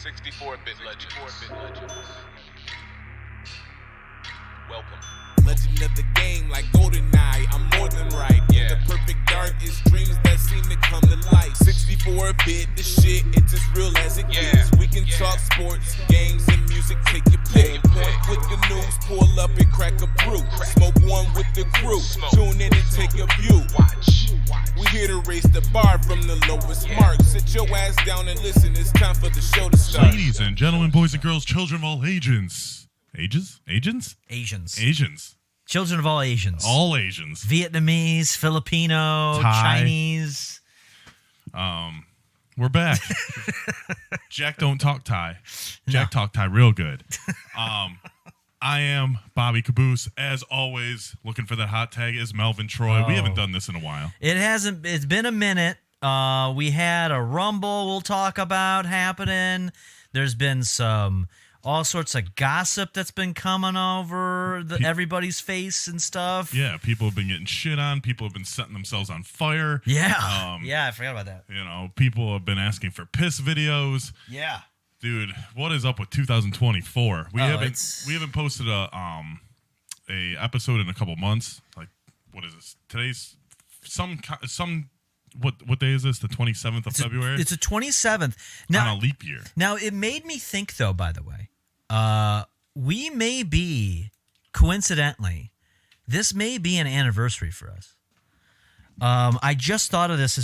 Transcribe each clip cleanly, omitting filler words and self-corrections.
64-bit legend. Welcome. Legend of the game, like GoldenEye, I'm more than right. Yeah. The perfect dark is dreams that seem to come to life. 64-bit, the shit, it's as real as it Yeah. gets. We can talk sports, games, and music, take your pick. With the news, pull up and crack a brew. Smoke one with the crew, tune in and take a view. Watch. We here to raise the bar from the lowest mark. Sit your ass down and listen, it's time for the show to start. Ladies and gentlemen, boys and girls, children of all ages. Asians? Children of all Asians. All Asians. Vietnamese, Filipino, Thai. Chinese. We're back. Jack don't talk Thai. Jack talk Thai real good. I am Bobby Caboose. As always, looking for that hot tag is Melvin Troy. We haven't done this in a while. It's been a minute. We had a Rumble we'll talk about happening. There's been all sorts of gossip that's been coming over everybody's face and stuff. Yeah, people have been getting shit on. People have been setting themselves on fire. Yeah. Yeah, I forgot about that. You know, people have been asking for piss videos. Yeah. Dude, what is up with 2024? We haven't posted a episode in a couple months. Like, what is this? Today's what day is this? The 27th of February? It's the 27th. Now, on a leap year. Now, it made me think, though, by the way, we may be, coincidentally, this may be an anniversary for us. I just thought of this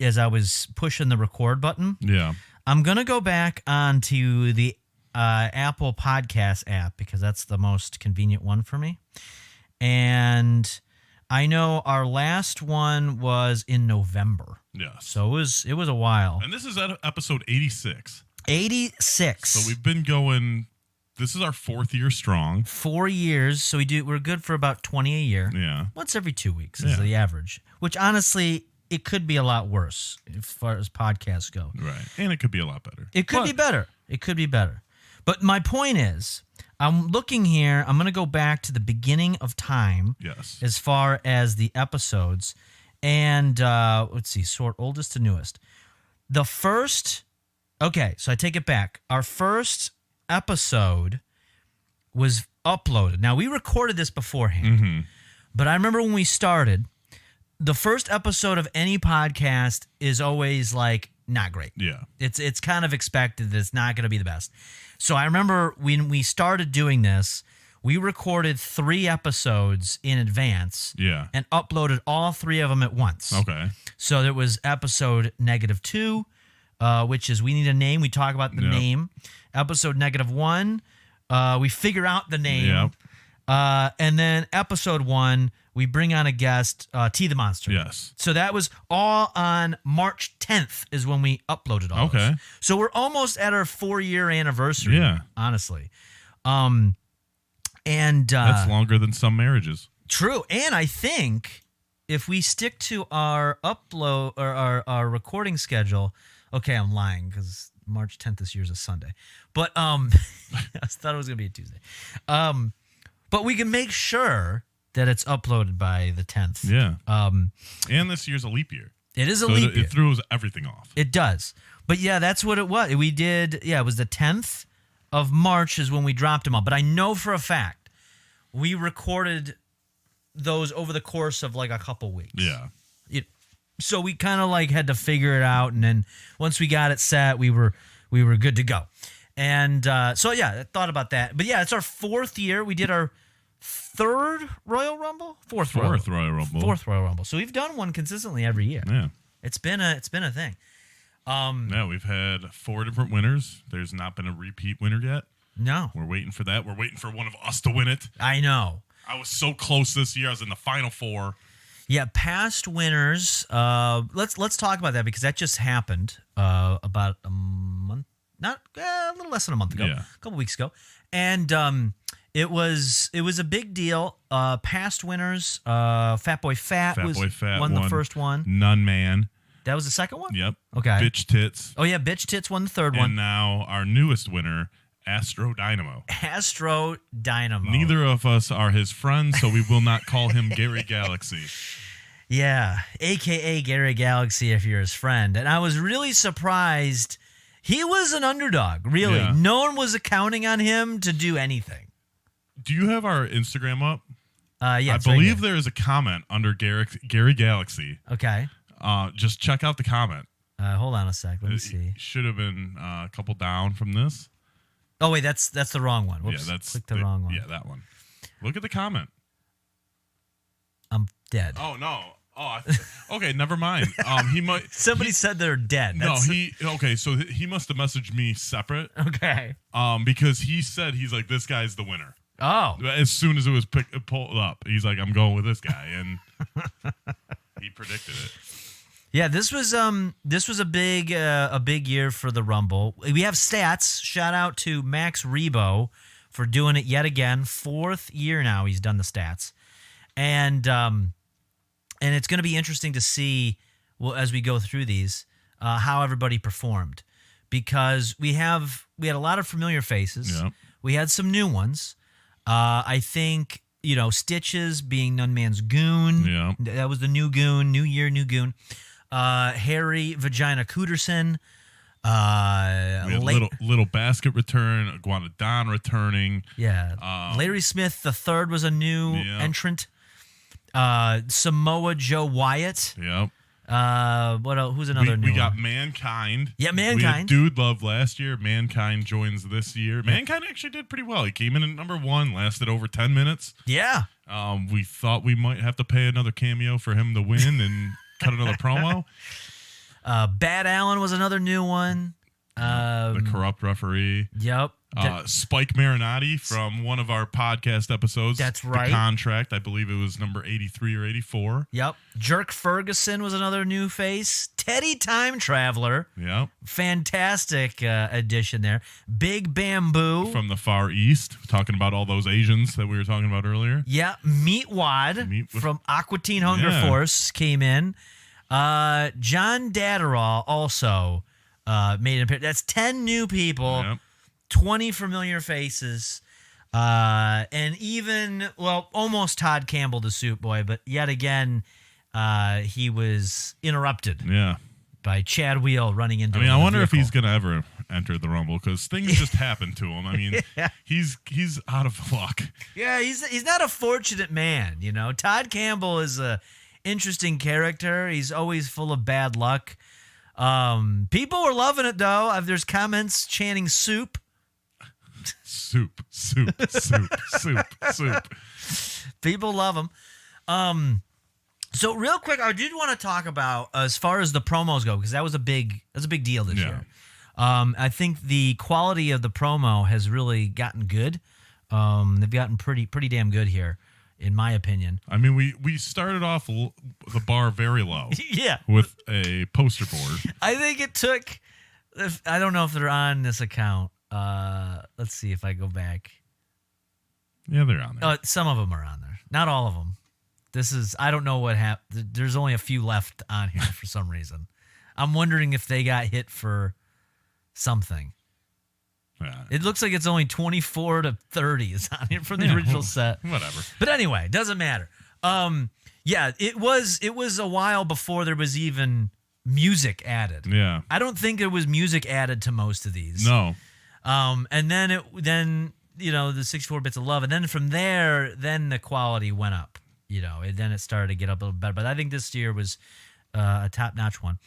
as I was pushing the record button. Yeah. I'm going to go back onto the Apple Podcast app because that's the most convenient one for me. And I know our last one was in November. Yes. So it was a while. And this is episode 86. 86. So we've been going, this is our 4th year strong. 4 years. So we're good for about 20 a year. Yeah. Once every 2 weeks is the average, which honestly, it could be a lot worse as far as podcasts go. Right. And it could be a lot better. It could be better. It could be better. But my point is, I'm looking here. I'm going to go back to the beginning of time. Yes. As far as the episodes. And let's see, sort oldest to newest. The first, okay, so I take it back. Our first episode was uploaded. Now, we recorded this beforehand. But I remember when we started, the first episode of any podcast is always like not great. Yeah. It's kind of expected that it's not going to be the best. So I remember when we started doing this, we recorded 3 episodes in advance. Yeah. And uploaded all 3 of them at once. Okay. So there was episode -2, which is we need a name. We talk about the name. Episode -1, we figure out the name. Yep. And then episode 1, we bring on a guest, T the Monster. Yes. So that was all on March 10th is when we uploaded all those. So we're almost at our 4-year anniversary. Yeah. Honestly. And that's longer than some marriages. True. And I think if we stick to our upload or our recording schedule, okay, I'm lying because March 10th this year is a Sunday. But I thought it was going to be a Tuesday. But we can make sure that it's uploaded by the 10th. Yeah. And this year's a leap year. It is a leap year. It throws everything off. It does. But yeah, that's what it was. We did, it was the 10th of March is when we dropped them all. But I know for a fact we recorded those over the course of like a couple weeks. Yeah. So we kind of like had to figure it out. And then once we got it set, we were good to go. And so, yeah, I thought about that. But yeah, it's our 4th year. We did our 3rd Royal Rumble? Fourth Royal Rumble. 4th Royal Rumble. So we've done one consistently every year. Yeah. It's been a thing. Yeah, we've had 4 different winners. There's not been a repeat winner yet. No. We're waiting for that. We're waiting for one of us to win it. I know. I was so close this year. I was in the final 4. Yeah, past winners. Let's talk about that because that just happened about a month, a little less than a month ago, a couple weeks ago, and it was a big deal. Past winners, Fat Boy Fat won the first one. None Man. That was the second one? Yep. Okay. Bitch Tits. Oh yeah, Bitch Tits won the third one. And now our newest winner, Astro Dynamo. Astro Dynamo. Neither of us are his friends, so we will not call him Gary Galaxy. Yeah, a.k.a. Gary Galaxy if you're his friend. And I was really surprised He was an underdog, really. Yeah. No one was counting on him to do anything. Do you have our Instagram up? Yeah, I it's right believe here. there is a comment under Gary Galaxy. Okay. Just check out the comment. Hold on a sec. Let me see. It should have been a couple down from this. Oh, wait, that's the wrong one. Whoops. Yeah, that's Click the wrong one. Yeah, that one. Look at the comment. I'm dead. Oh no. Okay, never mind. He might. Somebody said they're dead. So he must have messaged me separate. Okay. Because he said he's like, this guy's the winner. Oh. As soon as it was pulled up, he's like, I'm going with this guy, and he predicted it. Yeah, this was a big year for the Rumble. We have stats. Shout out to Max Rebo for doing it yet again. 4th year now he's done the stats, and it's going to be interesting to see, well, as we go through these, how everybody performed, because we had a lot of familiar faces. Yeah. We had some new ones. I think, Stitches being None Man's Goon. Yeah. That was the new Goon. New year, new Goon. Harry Vagina Cooterson. We had little basket return, Iguanodon returning. Yeah. Larry Smith the third was a new entrant. Samoa Joe Wyatt. Yep. What else? Who's another new We got one? Mankind. Yeah, Mankind. We had Dude Love last year. Mankind joins this year. Mankind actually did pretty well. He came in at number 1, lasted over 10 minutes. Yeah. We thought we might have to pay another cameo for him to win and cut another promo. Bad Allen was another new one. The corrupt referee. Yep. Spike Marinati from one of our podcast episodes. That's right. The Contract. I believe it was number 83 or 84. Yep. Jerk Ferguson was another new face. Teddy Time Traveler. Yep. Fantastic addition there. Big Bamboo. From the Far East. Talking about all those Asians that we were talking about earlier. Yeah. Meatwad from Aqua Teen Hunger Force came in. John Dadderall also made an appearance. That's 10 new people. Yep. 20 familiar faces, and even, almost Todd Campbell, the Soup Boy, but yet again, he was interrupted by Chad Wheel running into him. I wonder if he's going to ever enter the Rumble, because things just happen to him. I mean, he's out of luck. Yeah, he's not a fortunate man, Todd Campbell is a interesting character. He's always full of bad luck. People were loving it, though. There's comments chanting soup. Soup. People love him. So real quick, I did want to talk about as far as the promos go, because that was a big deal this year. I think the quality of the promo has really gotten good. They've gotten pretty damn good here, in my opinion. I mean, we started off the bar very low. Yeah. With a poster board. I think it took. I don't know if they're on this account. Let's see if I go back. Yeah, they're on there. Some of them are on there. Not all of them. I don't know what happened. There's only a few left on here for some reason. I'm wondering if they got hit for something. Yeah. It looks like it's only 24 to 30 is on here from the original set. Whatever. But anyway, doesn't matter. It was a while before there was even music added. Yeah. I don't think there was music added to most of these. No. And then the 64 bits of love, and then from there, then the quality went up. And then it started to get up a little better. But I think this year was a top-notch one.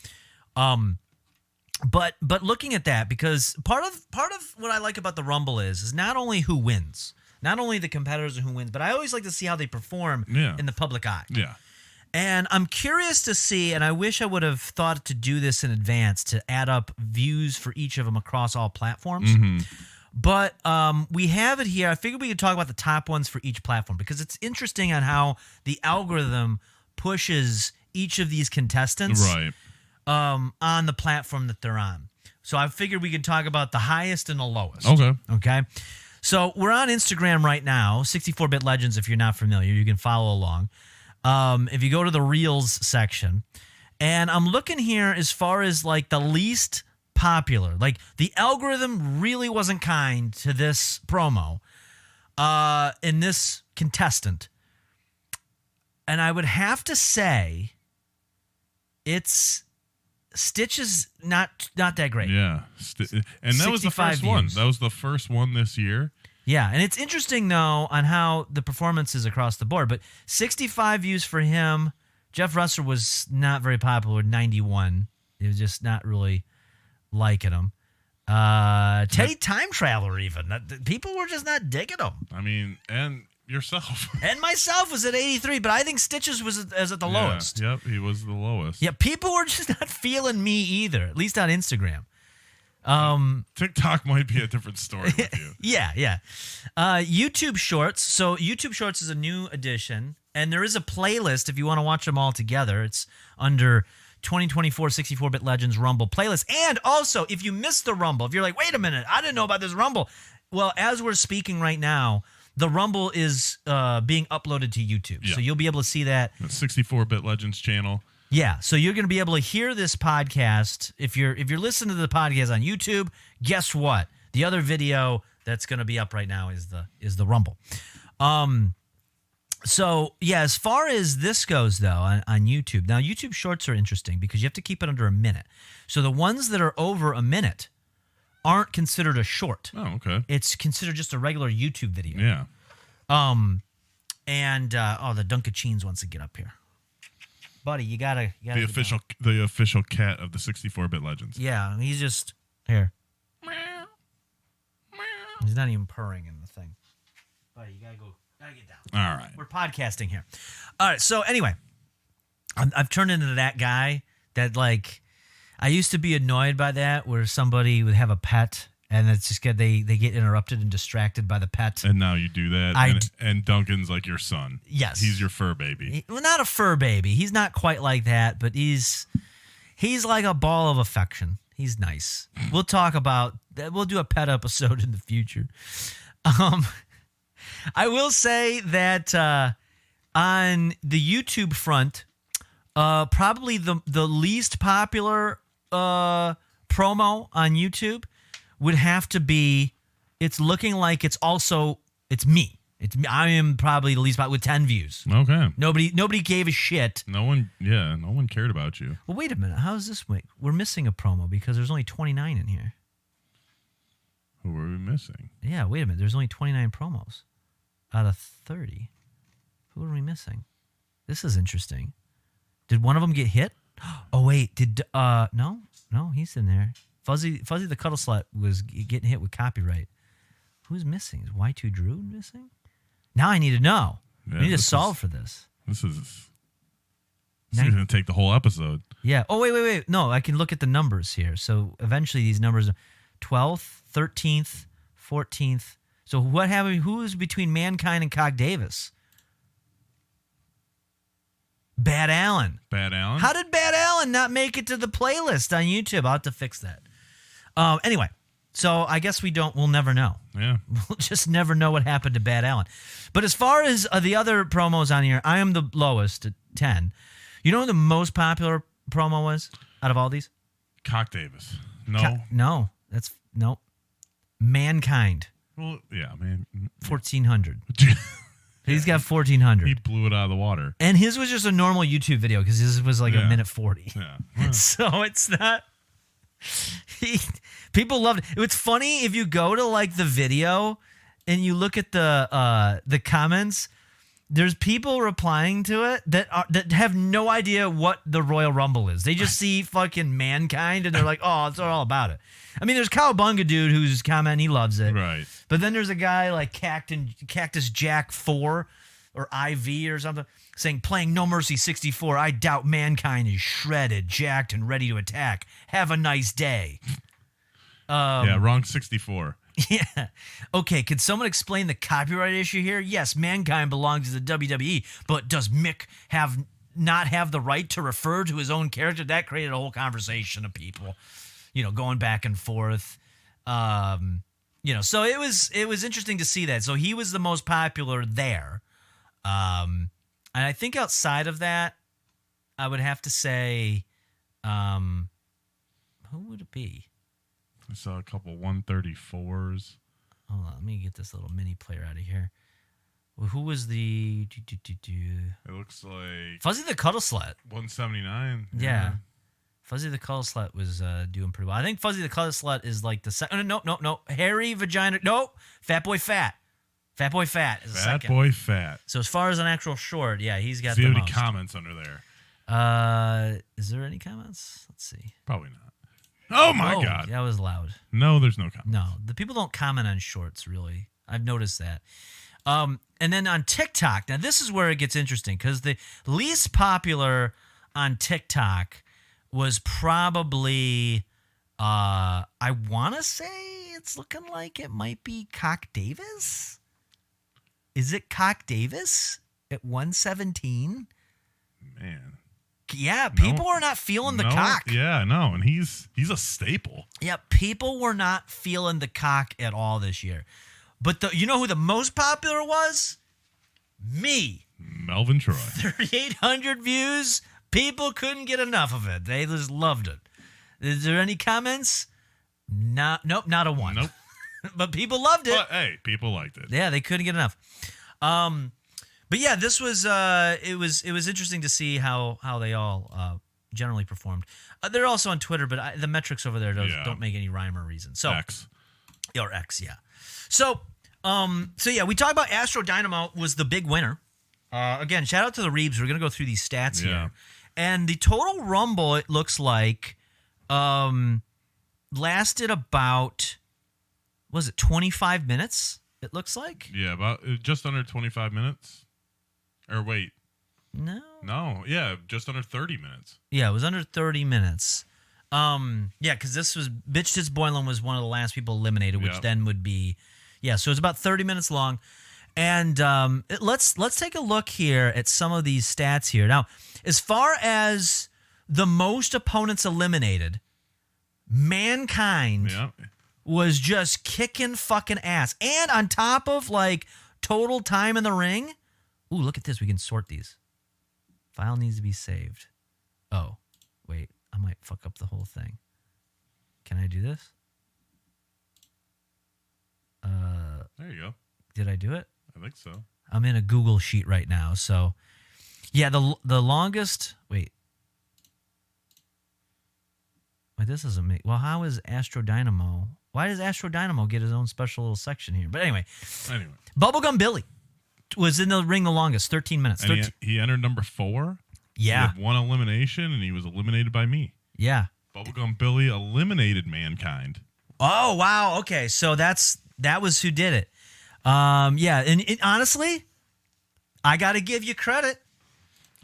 But looking at that, because part of what I like about the Rumble is not only who wins, not only the competitors and who wins, but I always like to see how they perform in the public eye. Yeah. And I'm curious to see, and I wish I would have thought to do this in advance to add up views for each of them across all platforms. Mm-hmm. But we have it here. I figured we could talk about the top ones for each platform, because it's interesting on how the algorithm pushes each of these contestants on the platform that they're on. So I figured we could talk about the highest and the lowest. Okay. So we're on Instagram right now, 64-Bit Legends. If you're not familiar, you can follow along. If you go to the Reels section, and I'm looking here as far as like the least popular, like the algorithm really wasn't kind to this promo, in this contestant. And I would have to say it's Stitch is not that great. Yeah. And that was the 65 first one. views. That was the first one this year. Yeah, and it's interesting, though, on how the performance is across the board. But 65 views for him. Jeff Russer was not very popular with 91. It was just not really liking him. Teddy Time Traveler, even. People were just not digging him. I mean, and yourself. And myself was at 83, but I think Stitches was at the lowest. Yep, he was the lowest. Yeah, people were just not feeling me either, at least on Instagram. TikTok might be a different story with you. Yeah. YouTube Shorts. So YouTube Shorts is a new addition, and there is a playlist if you want to watch them all together. It's under 2024 64-Bit Legends Rumble playlist. And also, if you missed the Rumble, if you're like, wait a minute, I didn't know about this Rumble. Well, as we're speaking right now, the Rumble is being uploaded to YouTube. Yeah. So you'll be able to see that. The 64-Bit Legends channel. Yeah, so you're going to be able to hear this podcast. If you're listening to the podcast on YouTube, guess what? The other video that's going to be up right now is the Rumble. So, yeah, as far as this goes, though, on YouTube, now YouTube Shorts are interesting because you have to keep it under a minute. So the ones that are over a minute aren't considered a short. Oh, okay. It's considered just a regular YouTube video. Yeah. And the Dunkacheens wants to get up here. Buddy, you gotta The official cat of the 64-Bit Legends. Yeah, he's just here. He's not even purring in the thing. Buddy, you gotta get down. All right. We're podcasting here. All right, so anyway, I've turned into that guy that, like, I used to be annoyed by that, where somebody would have a pet and it's just they get interrupted and distracted by the pet. And now you do that. And Duncan's like your son. Yes. He's your fur baby. Well, not a fur baby. He's not quite like that, but he's like a ball of affection. He's nice. We'll talk about that. We'll do a pet episode in the future. I will say that on the YouTube front, probably the least popular promo on YouTube would have to be, it's looking like it's me. I am probably the least popular with 10 views. Okay. Nobody gave a shit. No one cared about you. Well, wait a minute. How's this week? We're missing a promo because there's only 29 in here. Who are we missing? Yeah, wait a minute. There's only 29 promos out of 30. Who are we missing? This is interesting. Did one of them get hit? Oh, wait. No, he's in there. Fuzzy the Cuddle Slut was getting hit with copyright. Who's missing? Is Y2 Drew missing? Now I need to know. Yeah, we need to solve for this. This is going to take the whole episode. Yeah. Oh, wait. No, I can look at the numbers here. So eventually these numbers are 12th, 13th, 14th. So what happened? Who is between Mankind and Cog Davis? Bad Allen. Bad Allen? How did Bad Allen not make it to the playlist on YouTube? I'll have to fix that. Anyway, so I guess we'll never know. Yeah. We'll just never know what happened to Bad Allen. But as far as the other promos on here, I am the lowest at 10. You know what the most popular promo was out of all these? Cock Davis. No. No. Mankind. Well, yeah, man. 1,400. He's got 1,400. He blew it out of the water. And his was just a normal YouTube video because his was like a minute 40. Yeah. So it's not. People loved it. It's funny if you go to like the video and you look at the comments. There's people replying to it that have no idea what the Royal Rumble is. They just see fucking Mankind and they're like, oh, it's all about it. I mean, there's Cowabunga dude who's commenting, he loves it. Right. But then there's a guy like Cactus Jack 4 or IV or something saying, playing No Mercy 64, I doubt Mankind is shredded, jacked, and ready to attack. Have a nice day. Yeah, wrong 64. Yeah. Okay, could someone explain the copyright issue here? Yes, Mankind belongs to the WWE, but does Mick not have the right to refer to his own character? That created a whole conversation of people, going back and forth. So it was interesting to see that. So he was the most popular there. And I think outside of that, I would have to say, who would it be? I saw a couple 134s. Hold on, let me get this little mini player out of here. Well, who was the... It looks like... Fuzzy the Cuddle Slut. 179. Yeah. Fuzzy the Color Slut was doing pretty well. I think Fuzzy the Color Slut is like the second. No. Hairy Vagina. No. Fat Boy Fat. Fat Boy Fat is the second. Fat Boy Fat. So as far as an actual short, yeah, he's got Do the you have most. any comments under there? Is there any comments? Let's see. Probably not. Oh, my Oh, God. that was loud. No, there's no comments. No, the people don't comment on shorts, really. I've noticed that. And then on TikTok, now this is where it gets interesting because the least popular on TikTok was probably, I want to say it's looking like it might be Cock Davis. Is it Cock Davis at 117? Man. Yeah, people are not feeling the cock. Yeah, no, and he's a staple. Yeah, people were not feeling the cock at all this year. But you know who the most popular was? Me. Melvin Troy. 3,800 views. People couldn't get enough of it. They just loved it. Is there any comments? Nope, not a one. Nope. But people loved it. But, hey, people liked it. Yeah, they couldn't get enough. But yeah, this was it was interesting to see how they all generally performed. They're also on Twitter, but the metrics over there don't make any rhyme or reason. So X. Or X, yeah. So yeah, we talked about Astro Dynamo was the big winner. Again, shout out to the Reebs. We're gonna go through these stats here, and the total rumble it looks like lasted about 25 minutes. It looks like about just under 25 minutes. Or wait, no, yeah, just under 30 minutes. Yeah, it was under 30 minutes. Because this was Bitch Tits Boylan was one of the last people eliminated, which then would be, so it's about 30 minutes long. And let's take a look here at some of these stats here. Now, as far as the most opponents eliminated, Mankind was just kicking fucking ass. And on top of like total time in the ring, ooh, look at this. We can sort these. File needs to be saved. Oh, wait. I might fuck up the whole thing. Can I do this? There you go. Did I do it? I think so. I'm in a Google sheet right now. So, yeah, the longest... Wait, this doesn't make... Well, how is Astro Dynamo... Why does Astro Dynamo get his own special little section here? But anyway. Bubblegum Billy was in the ring the longest, 13 minutes. And he entered number 4. Yeah. He had one elimination, and he was eliminated by me. Yeah. Bubblegum Billy eliminated Mankind. Oh, wow. Okay, so that was who did it. And honestly, I got to give you credit.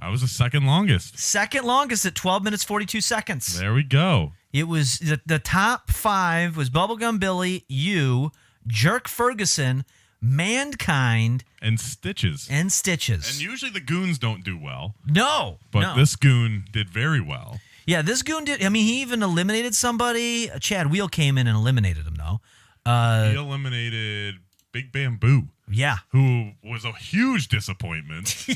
I was the second longest. Second longest at 12 minutes, 42 seconds. There we go. It was the top 5 was Bubblegum Billy, you, Jerk Ferguson, Mankind, and Stitches. And usually the goons don't do well. No. But this goon did very well. Yeah, this goon did. I mean, he even eliminated somebody. Chad Wheel came in and eliminated him, though. He eliminated Big Bamboo. Yeah. Who was a huge disappointment.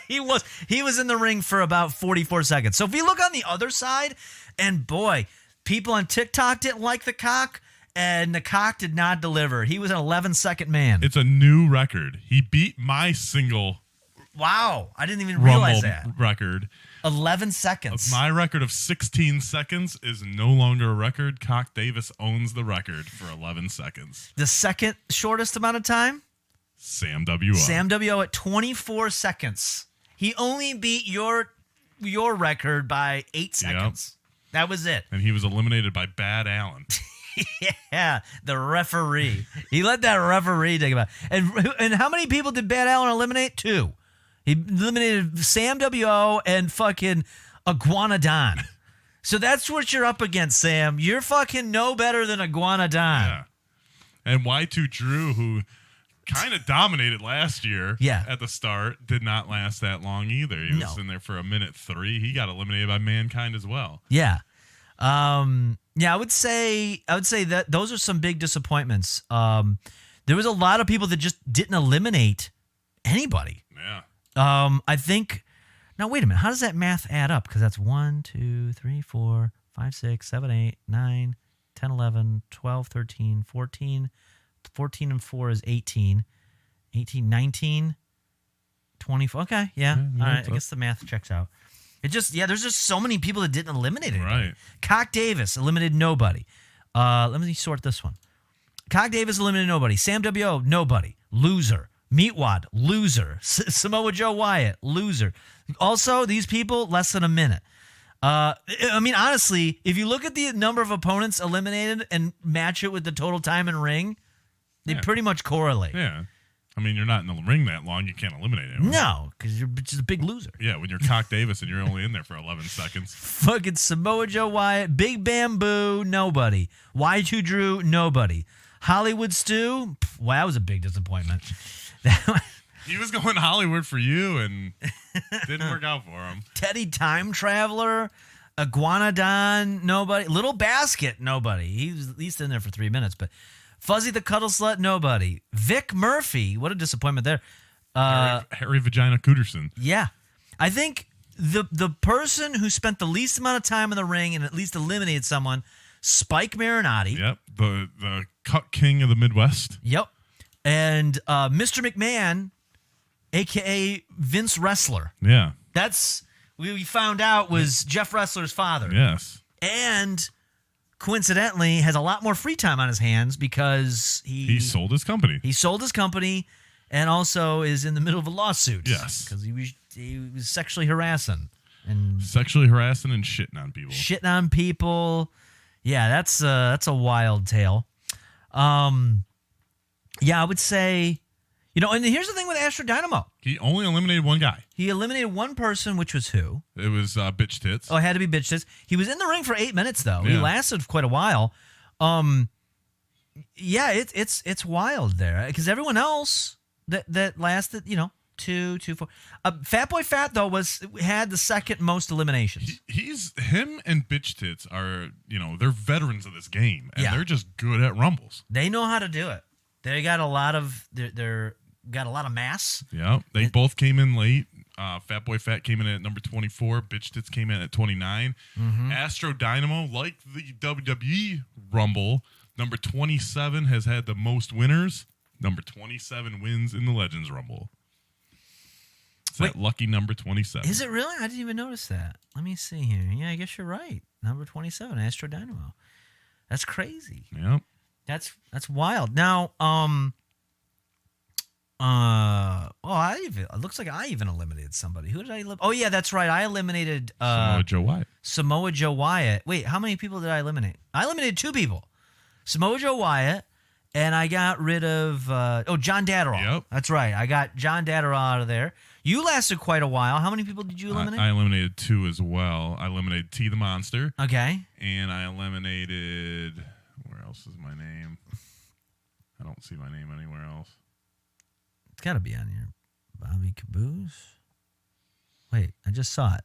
He was in the ring for about 44 seconds. So if you look on the other side, and boy, people on TikTok didn't like the cock, and the cock did not deliver. He was an 11-second man. It's a new record. He beat my single Wow. I didn't even realize Rumble that. record. 11 seconds. My record of 16 seconds is no longer a record. Cock Davis owns the record for 11 seconds. The second shortest amount of time? Sam W.O. Sam W.O. at 24 seconds. He only beat your record by 8 seconds. Yep. That was it. And he was eliminated by Bad Allen. Yeah, the referee. He let that referee take about. And how many people did Bad Allen eliminate? 2. He eliminated Sam W.O. and fucking Iguanodon. So that's what you're up against, Sam. You're fucking no better than Iguanodon. Yeah. And Y2 Drew, who kind of dominated last year at the start, did not last that long either. He was in there for a minute 3. He got eliminated by Mankind as well. Yeah. I would say that those are some big disappointments. There was a lot of people that just didn't eliminate anybody. Yeah. I think. Now wait a minute. How does that math add up? Because that's 1, 2, 3, 4, 5, 6, 7, 8, 9, 10, 11, 12, 13, 14. 14 and 4 is 18. 18, 19, 24. Okay, yeah. All right. I guess the math checks out. There's just so many people that didn't eliminate anybody. Right. Cock Davis eliminated nobody. Let me sort this one. Cock Davis eliminated nobody. Sam W.O., nobody. Loser. Meatwad, loser. Samoa Joe Wyatt, loser. Also, these people, less than a minute. I mean, honestly, if you look at the number of opponents eliminated and match it with the total time in ring, they pretty much correlate. Yeah. I mean, you're not in the ring that long. You can't eliminate anyone. No, because you're just a big loser. Yeah, when you're Cock Davis and you're only in there for 11 seconds. Fucking Samoa Joe Wyatt, Big Bamboo, nobody. Y2 Drew, nobody. Hollywood Stew, wow, that was a big disappointment. He was going to Hollywood for you and didn't work out for him. Teddy Time Traveler, Iguanodon, nobody. Little Basket, nobody. He was at least in there for 3 minutes, but Fuzzy the Cuddle Slut, nobody. Vic Murphy, what a disappointment there. Harry Vagina Cooterson. Yeah. I think the person who spent the least amount of time in the ring and at least eliminated someone, Spike Marinati. Yep, the cut king of the Midwest. Yep. And Mr. McMahon, a.k.a. Vince Wrestler. Yeah. That's, we found out, was Jeff Wrestler's father. Yes. And coincidentally has a lot more free time on his hands because he sold his company. He sold his company and also is in the middle of a lawsuit. Yes. Because he was sexually harassing. And sexually harassing and shitting on people. Shitting on people. Yeah, that's a wild tale. Yeah, I would say, and here's the thing with Astro Dynamo. He only eliminated one guy. He eliminated one person, which was who? It was Bitch Tits. Oh, it had to be Bitch Tits. He was in the ring for 8 minutes, though. Yeah. He lasted quite a while. Yeah, it's wild there because everyone else that lasted, 2, 4. Fatboy Fat though had the second most eliminations. Him and Bitch Tits are they're veterans of this game and they're just good at rumbles. They know how to do it. They got a lot of they're got a lot of mass. Yeah, they both came in late. Fatboy Fat came in at number 24. Bitch Tits came in at 29. Mm-hmm. Astro Dynamo, like the WWE Rumble, number 27 has had the most winners. Number 27 wins in the Legends Rumble. It's that lucky number 27. Is it really? I didn't even notice that. Let me see here. Yeah, I guess you're right. Number 27, Astro Dynamo. That's crazy. Yep. That's wild. Now, it looks like I even eliminated somebody. Who did I eliminate? Oh yeah, that's right. I eliminated Samoa Joe Wyatt. Samoa Joe Wyatt. Wait, how many people did I eliminate? I eliminated 2 people. Samoa Joe Wyatt, and I got rid of John Dadderall. Yep. That's right. I got John Dadderall out of there. You lasted quite a while. How many people did you eliminate? I eliminated 2 as well. I eliminated T the Monster. Okay. And I eliminated, where else is my name? I don't see my name anywhere else. It's got to be on here. Bobby Caboose. Wait, I just saw it.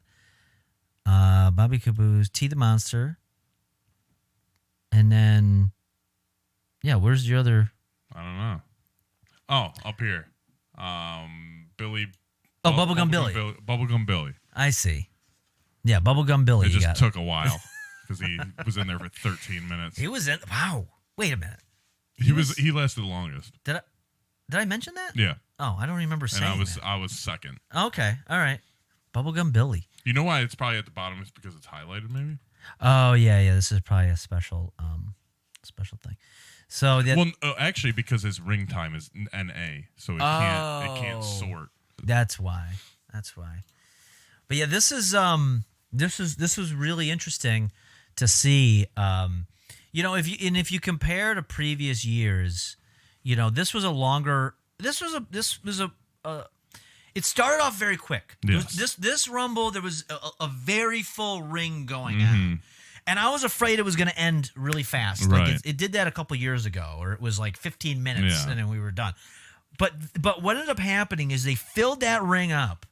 Bobby Caboose, T the Monster. And then, where's your other? I don't know. Oh, up here. Billy. Oh, Bubblegum Billy. Bubblegum Billy. I see. Yeah, Bubblegum Billy. It just took a while because he was in there for 13 minutes. He was in. Wow. Wait a minute. He lasted the longest. Did I mention that? Yeah. Oh, I don't remember saying and that. I was second. Okay. All right. Bubblegum Billy. You know why it's probably at the bottom? It's because it's highlighted, maybe. Oh yeah. This is probably a special thing. So actually, because his ring time is NA, so it can't sort. That's why. But yeah, this was really interesting to see. If you compare to previous years, this was a longer. It started off very quick. Yes. This Rumble, there was a very full ring going on. And I was afraid it was going to end really fast. Right. Like it did that a couple years ago, or it was like 15 minutes and then we were done. But what ended up happening is they filled that ring up,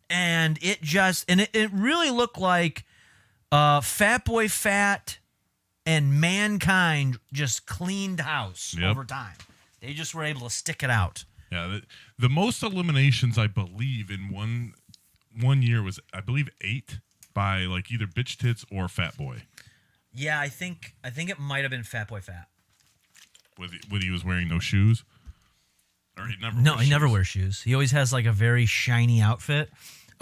and it really looked like Fatboy Fat and Mankind just cleaned house over time. They just were able to stick it out. Yeah, the most eliminations I believe in one year was 8 by like either Bitch Tits or Fat Boy. Yeah, I think it might have been Fatboy Fat. When he was wearing no shoes, or he never. He never wears shoes. He always has like a very shiny outfit.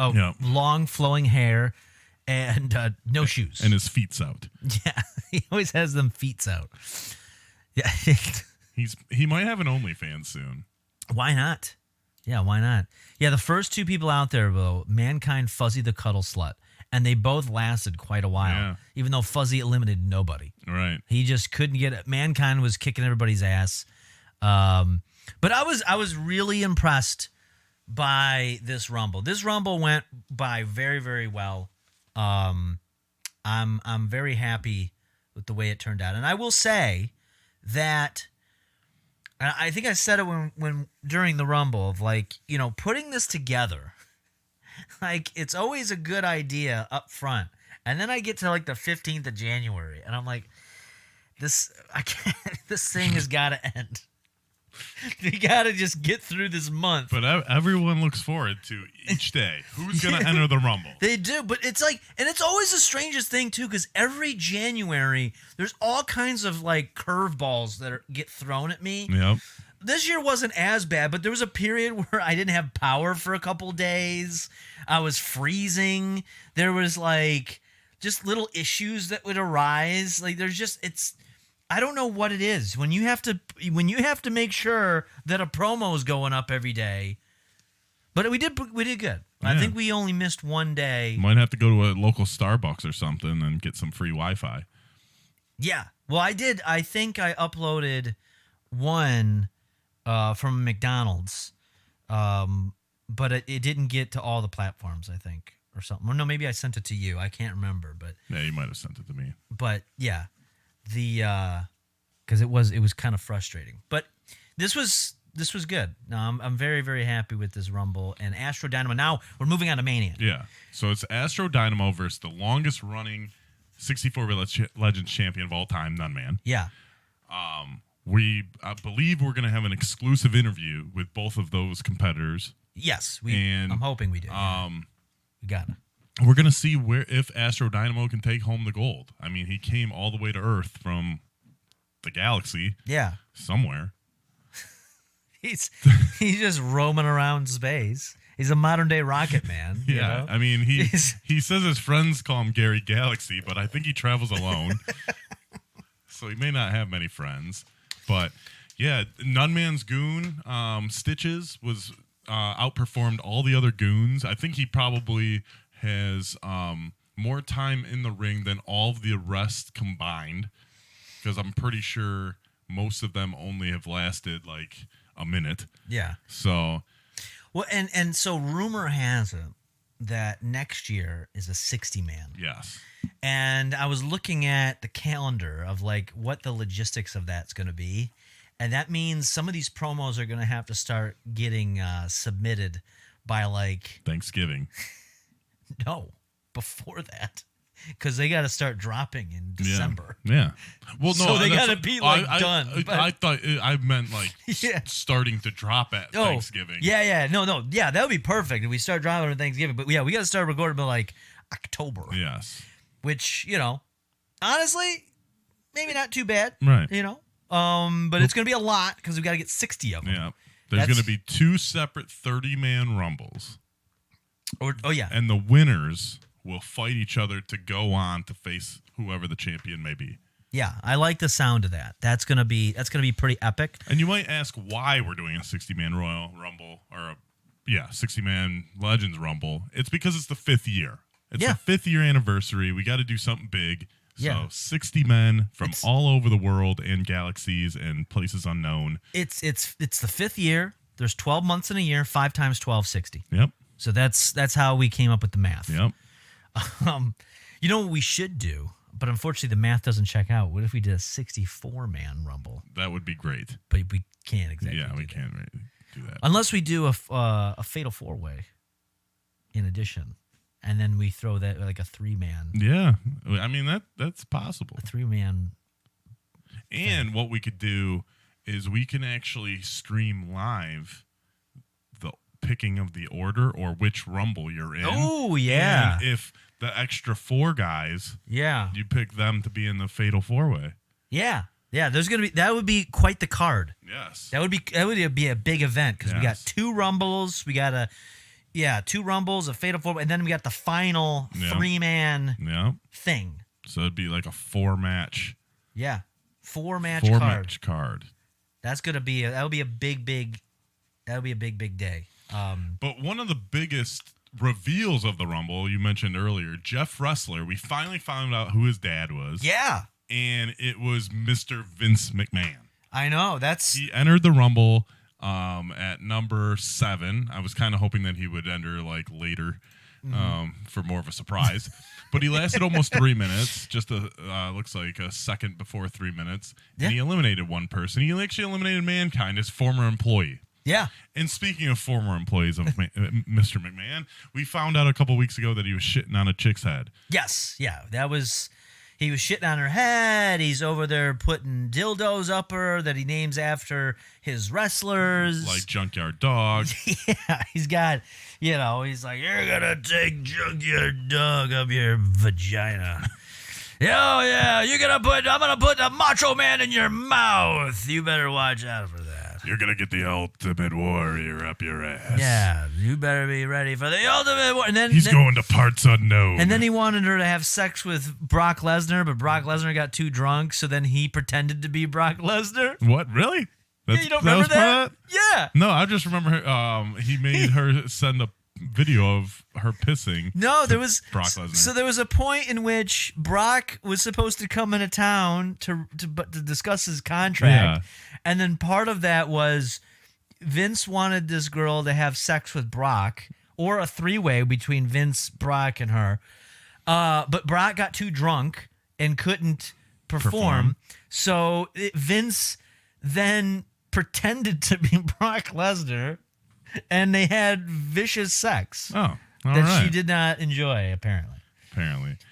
Oh, Yeah. long flowing hair and no shoes. And his feet's out. Yeah, he always has them feet out. Yeah. He might have an OnlyFans soon. Why not? Yeah, why not? Yeah, the first two people out there, though, Mankind, Fuzzy the Cuddle Slut, and they both lasted quite a while, Yeah. even though Fuzzy eliminated nobody. Right. He just couldn't get it. Mankind was kicking everybody's ass. But I was really impressed by this Rumble. This Rumble went by very, very well. I'm very happy with the way it turned out. And I will say that I think I said it when during the Rumble of like, putting this together, like it's always a good idea up front. And then I get to like the 15th of January and I'm like, this thing has got to end. We got to just get through this month. But everyone looks forward to each day. Who's going to enter the Rumble? They do, but it's like, and it's always the strangest thing too, because every January there's all kinds of like curveballs that get thrown at me. Yep. This year wasn't as bad, but there was a period where I didn't have power for a couple days. I was freezing. There was like just little issues that would arise. Like there's just I don't know what it is when you have to make sure that a promo is going up every day. But we did good. Yeah. I think we only missed one day. Might have to go to a local Starbucks or something and get some free Wi-Fi. Yeah. Well, I did. I think I uploaded one from McDonald's, but it didn't get to all the platforms, I think, or something. Well, no, maybe I sent it to you. I can't remember, but Yeah, you might have sent it to me. But yeah, because it was kind of frustrating. But this was good. No, I'm very, very happy with this Rumble and Astro Dynamo. Now we're moving on to Mania. Yeah. So it's Astro Dynamo versus the longest running 64-bit Legends champion of all time, None Man. Yeah. I believe we're going to have an exclusive interview with both of those competitors. Yes, And, I'm hoping we do. We got it. We're going to see if Astro Dynamo can take home the gold. I mean, he came all the way to Earth from the galaxy. Yeah. Somewhere. He's just roaming around space. He's a modern day Rocket Man. Yeah. You know? I mean, he says his friends call him Gary Galaxy, but I think he travels alone. So he may not have many friends. But yeah, None Man's goon, Stitches, was outperformed all the other goons. I think he probably has more time in the ring than all of the rest combined, because I'm pretty sure most of them only have lasted like a minute. Yeah. So, well, and so rumor has it that next year is a 60-man. yes. And I was looking at the calendar of like what the logistics of that's going to be. And that means some of these promos are going to have to start getting submitted by like... Thanksgiving. No, before that. Because they got to start dropping in December. Yeah. Well, no, So they got to be like done. I thought I meant like Yeah. starting to drop at Thanksgiving. Yeah. No. Yeah, that would be perfect if we start dropping on Thanksgiving. But yeah, we got to start recording by like October. Yes. Which, honestly, maybe not too bad. Right. But it's going to be a lot because we got to get 60 of them. Yeah. There's going to be 2 separate 30-man rumbles. Oh yeah. And the winners will fight each other to go on to face whoever the champion may be. Yeah, I like the sound of that. That's gonna be pretty epic. And you might ask why we're doing a 60-man Royal Rumble or 60-man Legends Rumble. It's because it's the 5th year. It's the 5th year anniversary. We got to do something big. So Yeah. 60 men from all over the world and galaxies and places unknown. It's the 5th year. There's 12 months in a year. 5 times 12, 60. Yep. So that's how we came up with the math. Yep. You know what we should do, but unfortunately the math doesn't check out. What if we did a 64-man Rumble? That would be great. But we can't exactly. Yeah, we do that. can't really do that. Unless we do a fatal 4-way in addition, and then we throw that like a 3-man. Yeah. I mean, that's possible. A 3-man. And what we could do is we can actually stream live the picking of the order or which Rumble you're in. Oh, yeah. And if the extra 4 guys, Yeah. you pick them to be in the fatal 4-way. Yeah. Yeah, that would be quite the card. Yes. That would be a big event because we got Yes. 2 Rumbles. We got Yeah, 2 Rumbles, a Fatal 4, and then we got the final Yeah. 3-man Yeah. thing. So it'd be like a 4-match. Yeah, 4-match Four card. match card. That's gonna be that'll be a big day. But one of the biggest reveals of the Rumble, you mentioned earlier, Jeff Wrestler, we finally found out who his dad was. Yeah, And it was Mr. Vince McMahon. I know. That's He entered the Rumble at number 7. I was kind of hoping that he would enter like later for more of a surprise. But he lasted almost 3 minutes, just looks like a second before 3 minutes. Yeah. And he eliminated one person. He actually eliminated Mankind, his former employee. yeah. And speaking of former employees of Mr. McMahon, we found out a couple weeks ago that he was shitting on a chick's head. Yes, yeah. He was shitting on her head. He's over there putting dildos up her that he names after his wrestlers. Like Junkyard Dog. Yeah, he's got, he's like, you're gonna take Junkyard Dog up your vagina. Oh yeah, I'm gonna put the Macho Man in your mouth. You better watch out for that. You're going to get the Ultimate Warrior up your ass. Yeah, you better be ready for the Ultimate War. And then He's going to parts unknown. And then he wanted her to have sex with Brock Lesnar, but Brock Lesnar got too drunk, so then he pretended to be Brock Lesnar. What? Really? Yeah, you don't remember was part that? of that? Yeah. No, I just remember he made her send a video of her pissing. No, to there was Brock Lesnar. So there was a point in which Brock was supposed to come into town to discuss his contract, and then part of that was Vince wanted this girl to have sex with Brock, or a 3-way between Vince, Brock, and her. But Brock got too drunk and couldn't perform. So Vince then pretended to be Brock Lesnar, and they had vicious sex Oh, all that right. she did not enjoy, apparently.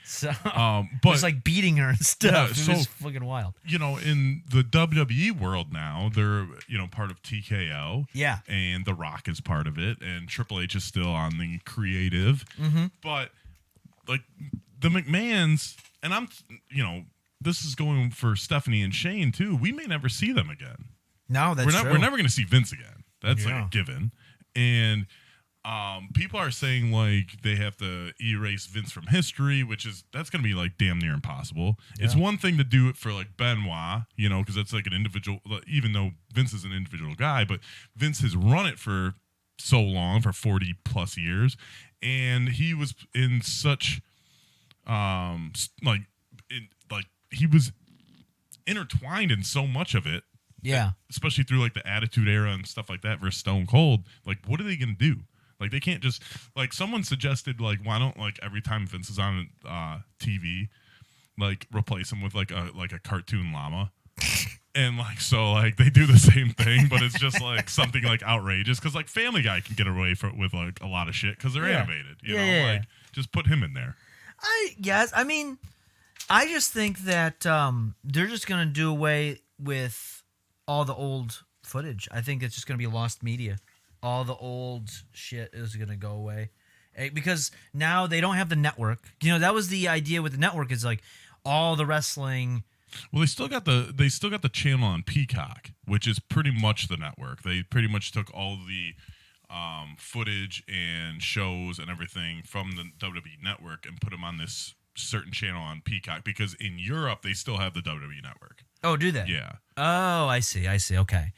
So But it was like beating her and stuff. Yeah, It was so- fucking wild. in the WWE world now, they're part of TKO. Yeah. And The Rock is part of it, and Triple H is still on the creative. Mm-hmm. But like the McMahons, and this is going for Stephanie and Shane too. We may never see them again. No, that's true. We're never going to see Vince again. That's like Yeah. a given. And people are saying like they have to erase Vince from history, that's going to be like damn near impossible. Yeah. It's one thing to do it for like Benoit, because that's like an individual, even though Vince is an individual guy, but Vince has run it for so long, for 40 plus years. And he was in such, he was intertwined in so much of it. Yeah. Especially through like the Attitude Era and stuff like that versus Stone Cold. Like, what are they gonna do? Like, they can't just like someone suggested like why don't like every time Vince is on TV, like replace him with like a cartoon llama. And like so like they do the same thing, but it's just like something like outrageous because like Family Guy can get away with like a lot of shit because they're Yeah. animated. Yeah. Like just put him in there. I guess. I mean, I just think that they're just going to do away with all the old footage. I think it's just going to be lost media. All the old shit is going to go away. Because now they don't have the network. That was the idea with the network, is like all the wrestling. Well, they still got the channel on Peacock, which is pretty much the network. They pretty much took all the footage and shows and everything from the WWE network and put them on this certain channel on Peacock, because in Europe they still have the WWE network. Oh, do they? Yeah. Oh, I see. Okay.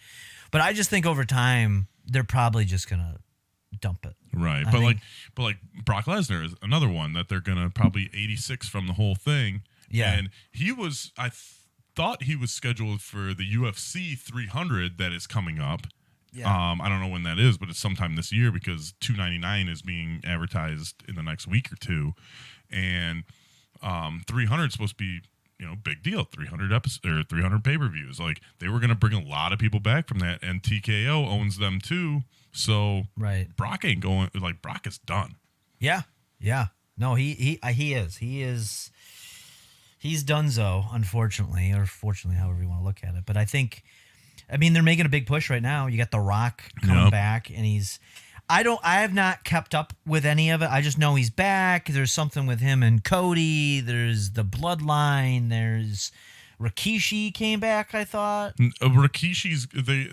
But I just think over time they're probably just going to dump it. Right. I But think- like Brock Lesnar is another one that they're going to probably 86 from the whole thing. Yeah. And he was thought he was scheduled for the UFC 300 that is coming up. Yeah. I don't know when that is, but it's sometime this year because 299 is being advertised in the next week or two, and 300 is supposed to be big deal. 300 episodes or 300 pay-per-views. Like they were going to bring a lot of people back from that, and TKO owns them too. So Right. Brock ain't going. Like Brock is done. Yeah. Yeah. No, he is. He's donezo, unfortunately, or fortunately, however you want to look at it. But I mean, they're making a big push right now. You got The Rock coming Yep. back, and I have not kept up with any of it. I just know he's back. There's something with him and Cody. There's the Bloodline. There's Rikishi came back, I thought. Rikishi's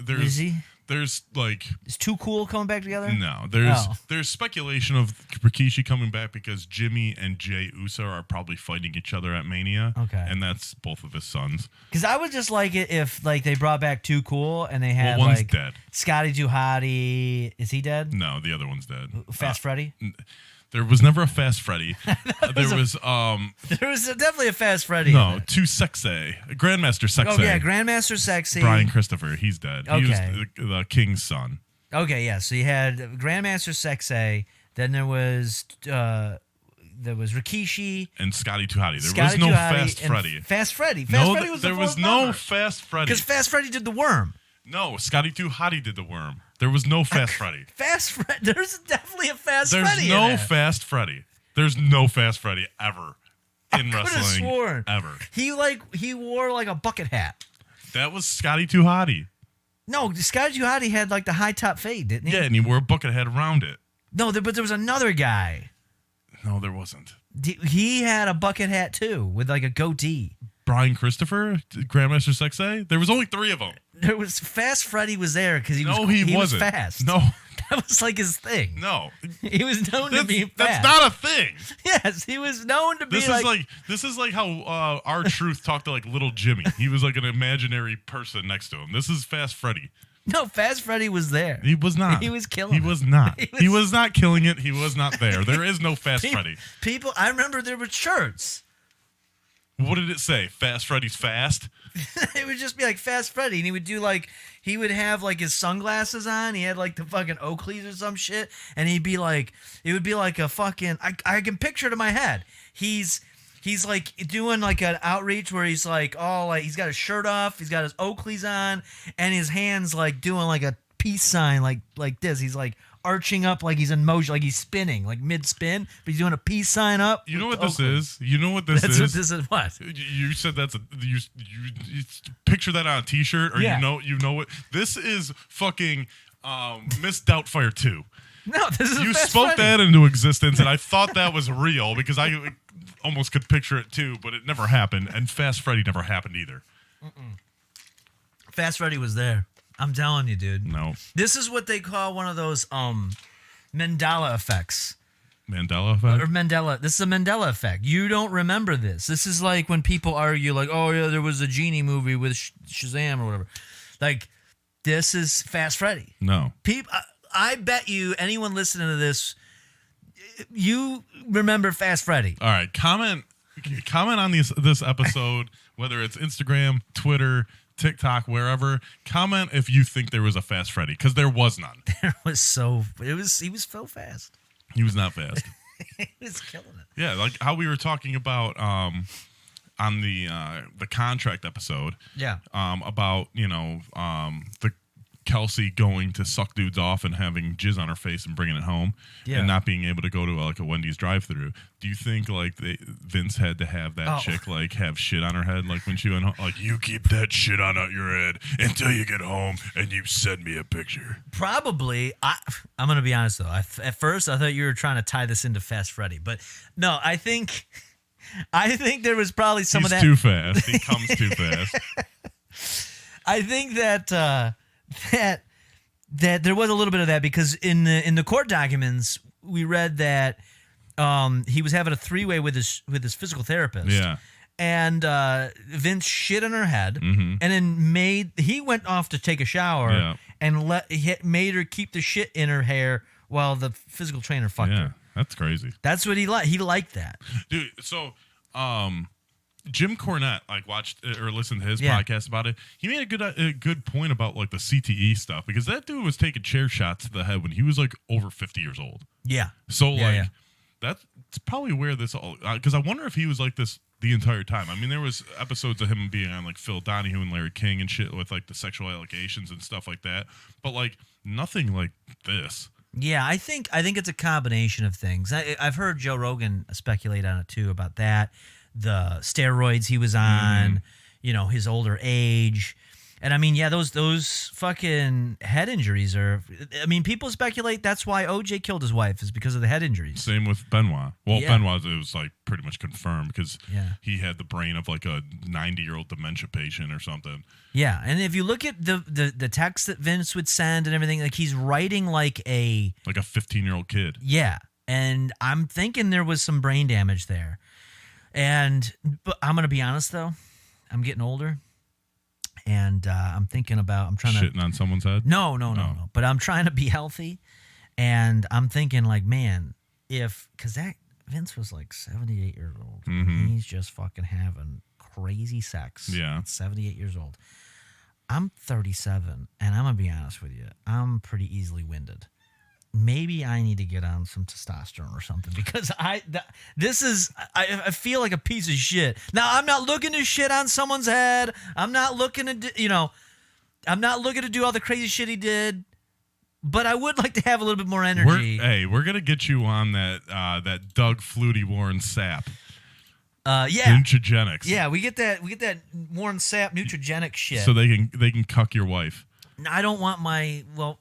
there's Is he? There's like Is Too Cool coming back together? no, Oh. there's speculation of Rikishi coming back because Jimmy and Jay Uso are probably fighting each other at Mania. Okay. And that's both of his sons. Because I would just like it if like they brought back Too Cool and they had Well, one's like dead. Scotty Too Hottie. Is he dead? No, the other one's dead. Fast Freddy? There was never a Fast Freddy. There was There was definitely a Fast Freddy. no, Too Sexy. Grandmaster Sexy. Oh yeah, Grandmaster Sexy. Brian Christopher, he's dead. He was Okay. the king's son. Okay, yeah. So you had Grandmaster Sexy. Then there was Rikishi. And Scotty Too Hottie. There Scotty was no Too Hottie, Fast and Freddy. Fast Freddy. No, Freddy was the there was fourth no member. Fast Freddy. Because Fast Freddy did the worm. No, Scotty Too Hottie did the worm. There was no Fast Freddy. Fast Freddy. There's definitely a Fast There's Freddy. in no there. Fast Freddy. There's no Fast Freddy ever in Could've wrestling. sworn. Ever. He wore like a bucket hat. That was Scotty Too Hottie. No, Scotty Too Hottie had like the high top fade, didn't he? Yeah, and he wore a bucket hat around it. No, but there was another guy. No, there wasn't. He had a bucket hat too, with like a goatee. Brian Christopher, Grandmaster Sexay. There was only 3 of them. There was Fast Freddy was there because he No, was he was wasn't. fast. No, That was like his thing. no. He was known to be fast. That's not a thing. Yes, he was known to be This is like how our Truth talked to like little Jimmy. He was like an imaginary person next to him. This is Fast Freddy. No, Fast Freddy was there. He was not. He was killing He it. was not. He He was- was not killing it. He was not there. There is no Fast Freddy. People, I remember there were shirts. What did it say? Fast Freddy's fast? It would just be like Fast Freddy, and he would have like his sunglasses on. He had like the fucking Oakleys or some shit, and it would be like a fucking. I can picture it in my head. He's like doing like an outreach where he's like all like he's got his shirt off, he's got his Oakleys on, and his hands like doing like a peace sign like this. He's like arching up like he's in motion, like he's spinning, like mid spin, but he's doing a peace sign up. You know with what this Oakleys. is? You know what this That's is? what this is. What? You said that's a you picture that on a T-shirt, or Yeah. you know what this is? Fucking Miss Doubtfire 2. No, this is You Fast spoke Freddy. that into existence, and I thought that was real because I almost could picture it too, but it never happened. And Fast Freddy never happened either. Fast Freddy was there. I'm telling you, dude. No, This is what they call one of those Mandela effects. Mandela effect. Or Mandela. This is a Mandela effect. You don't remember this. This is like when people argue, like, oh, yeah, there was a Genie movie with Shazam or whatever. Like, this is Fast Freddy. No, People, I bet you anyone listening to this, you remember Fast Freddy. all right. Comment on this episode, whether it's Instagram, Twitter, TikTok, wherever. Comment if you think there was a Fast Freddy, because there was none. He was so fast. He was not fast. He was killing it. Yeah, like how we were talking about on the contract episode. Yeah. About the Kelsey going to suck dudes off and having jizz on her face and bringing it home, Yeah. and not being able to go to like a Wendy's drive-through. Do you think like Vince had to have that chick like have shit on her head, like when she went home, like, you keep that shit on out your head until you get home and you send me a picture? Probably. I'm gonna be honest though. At first, I thought you were trying to tie this into Fast Freddy, but no. I think there was probably some He's of that. too fast. He comes too fast. I think that that there was a little bit of that because in the court documents we read that he was having a 3-way with his physical therapist. Yeah. And Vince shit on her head, Mhm. and then he went off to take a shower, Yeah. and made her keep the shit in her hair while the physical trainer fucked Yeah, her. that's crazy. That's what he liked. He liked that. Dude, so Jim Cornette, like, watched or listened to his Yeah. podcast about it. He made a good point about like the CTE stuff, because that dude was taking chair shots to the head when he was like over 50 years old. Yeah. So Yeah, like yeah. that's probably where this all, because I wonder if he was like this the entire time. I mean, there was episodes of him being on like Phil Donahue and Larry King and shit with like the sexual allegations and stuff like that, but like nothing like this. Yeah, I think it's a combination of things. I've heard Joe Rogan speculate on it too, about that, the steroids he was on, his older age. And I mean, yeah, those fucking head injuries are. I mean, people speculate that's why OJ killed his wife is because of the head injuries. Same with Benoit. Well, Yeah. Benoit, it was like pretty much confirmed because Yeah. he had the brain of like a 90-year-old dementia patient or something. Yeah, and if you look at the text that Vince would send and everything, like he's writing like a 15-year-old kid. yeah, and I'm thinking there was some brain damage there. But I'm gonna be honest though, I'm getting older, and I'm thinking about I'm trying to Shitting on someone's head? no, but I'm trying to be healthy, and I'm thinking like, man, because that Vince was like 78 years old, and he's just fucking having crazy sex. Yeah. at 78 years old. I'm 37, and I'm gonna be honest with you, I'm pretty easily winded. Maybe I need to get on some testosterone or something because I feel like a piece of shit. Now I'm not looking to shit on someone's head. I'm not looking to I'm not looking to do all the crazy shit he did. But I would like to have a little bit more energy. We're gonna get you on that Doug Flutie Warren Sapp. Yeah, Nutrigenics. yeah, we get that Warren Sapp nutrigenic shit. So they can cuck your wife. I don't want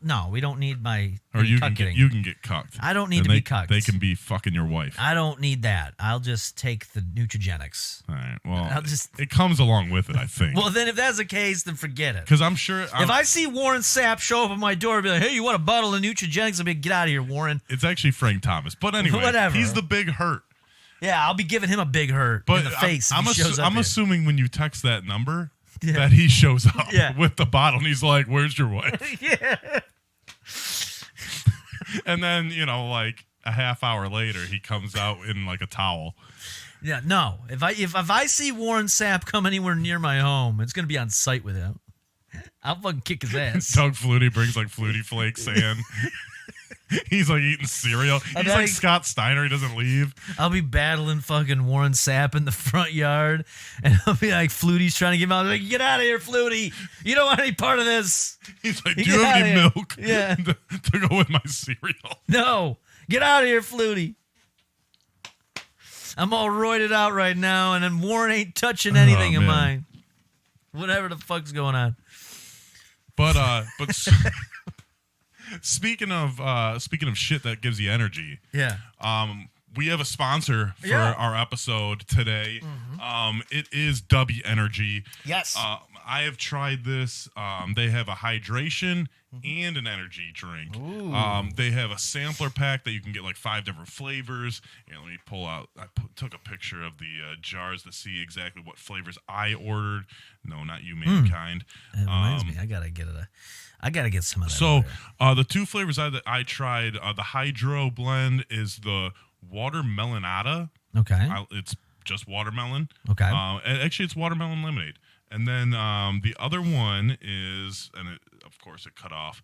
no, we don't need my Or you cucking. can get cucked. I don't need And to be cucked. They can be fucking your wife. I don't need that. I'll just take the nutrigenics. All right. Well, I'll just- it comes along with it, I think. Well, then if that's the case, then forget it. Because I'm sure If I see Warren Sapp show up at my door and be like, hey, you want a bottle of nutrigenics? I'll be like, get out of here, Warren. it's actually Frank Thomas. But anyway, Whatever. he's the big hurt. Yeah, I'll be giving him a big hurt But in the face if I'm he shows up I'm here. assuming when you text that number Yeah. that he shows up Yeah. with the bottle and he's like, "Where's your wife?" Yeah. And then like a half hour later, he comes out in like a towel. Yeah, no. If I see Warren Sapp come anywhere near my home, it's gonna be on site with him. I'll fucking kick his ass. Doug Flutie brings like Flutie Flakes in. He's like eating cereal. He's like- like Scott Steiner. He doesn't leave. I'll be battling fucking Warren Sapp in the front yard, and I'll be like, Flutie's trying to get him out. I'm like, get out of here, Flutie. You don't want any part of this. He's like, You "Do you get have any outta here." milk? Yeah. to go with my cereal." No, get out of here, Flutie. I'm all roided out right now, and then Warren ain't touching anything of man. mine. Whatever the fuck's going on. But speaking of shit that gives you energy, Yeah. we have a sponsor for Yeah. our episode today. It is W Energy. Yes. I have tried this. They have a hydration and an energy drink. They have a sampler pack that you can get like 5 different flavors. And let me pull out. Took a picture of the jars to see exactly what flavors I ordered. No, not you, mankind. It reminds me, I gotta get some of that. So over there. the 2 flavors that I tried, the Hydro blend is the watermelonada. Okay. It's just watermelon. Okay. Actually, it's watermelon lemonade. And then the other one is, of course, it cut off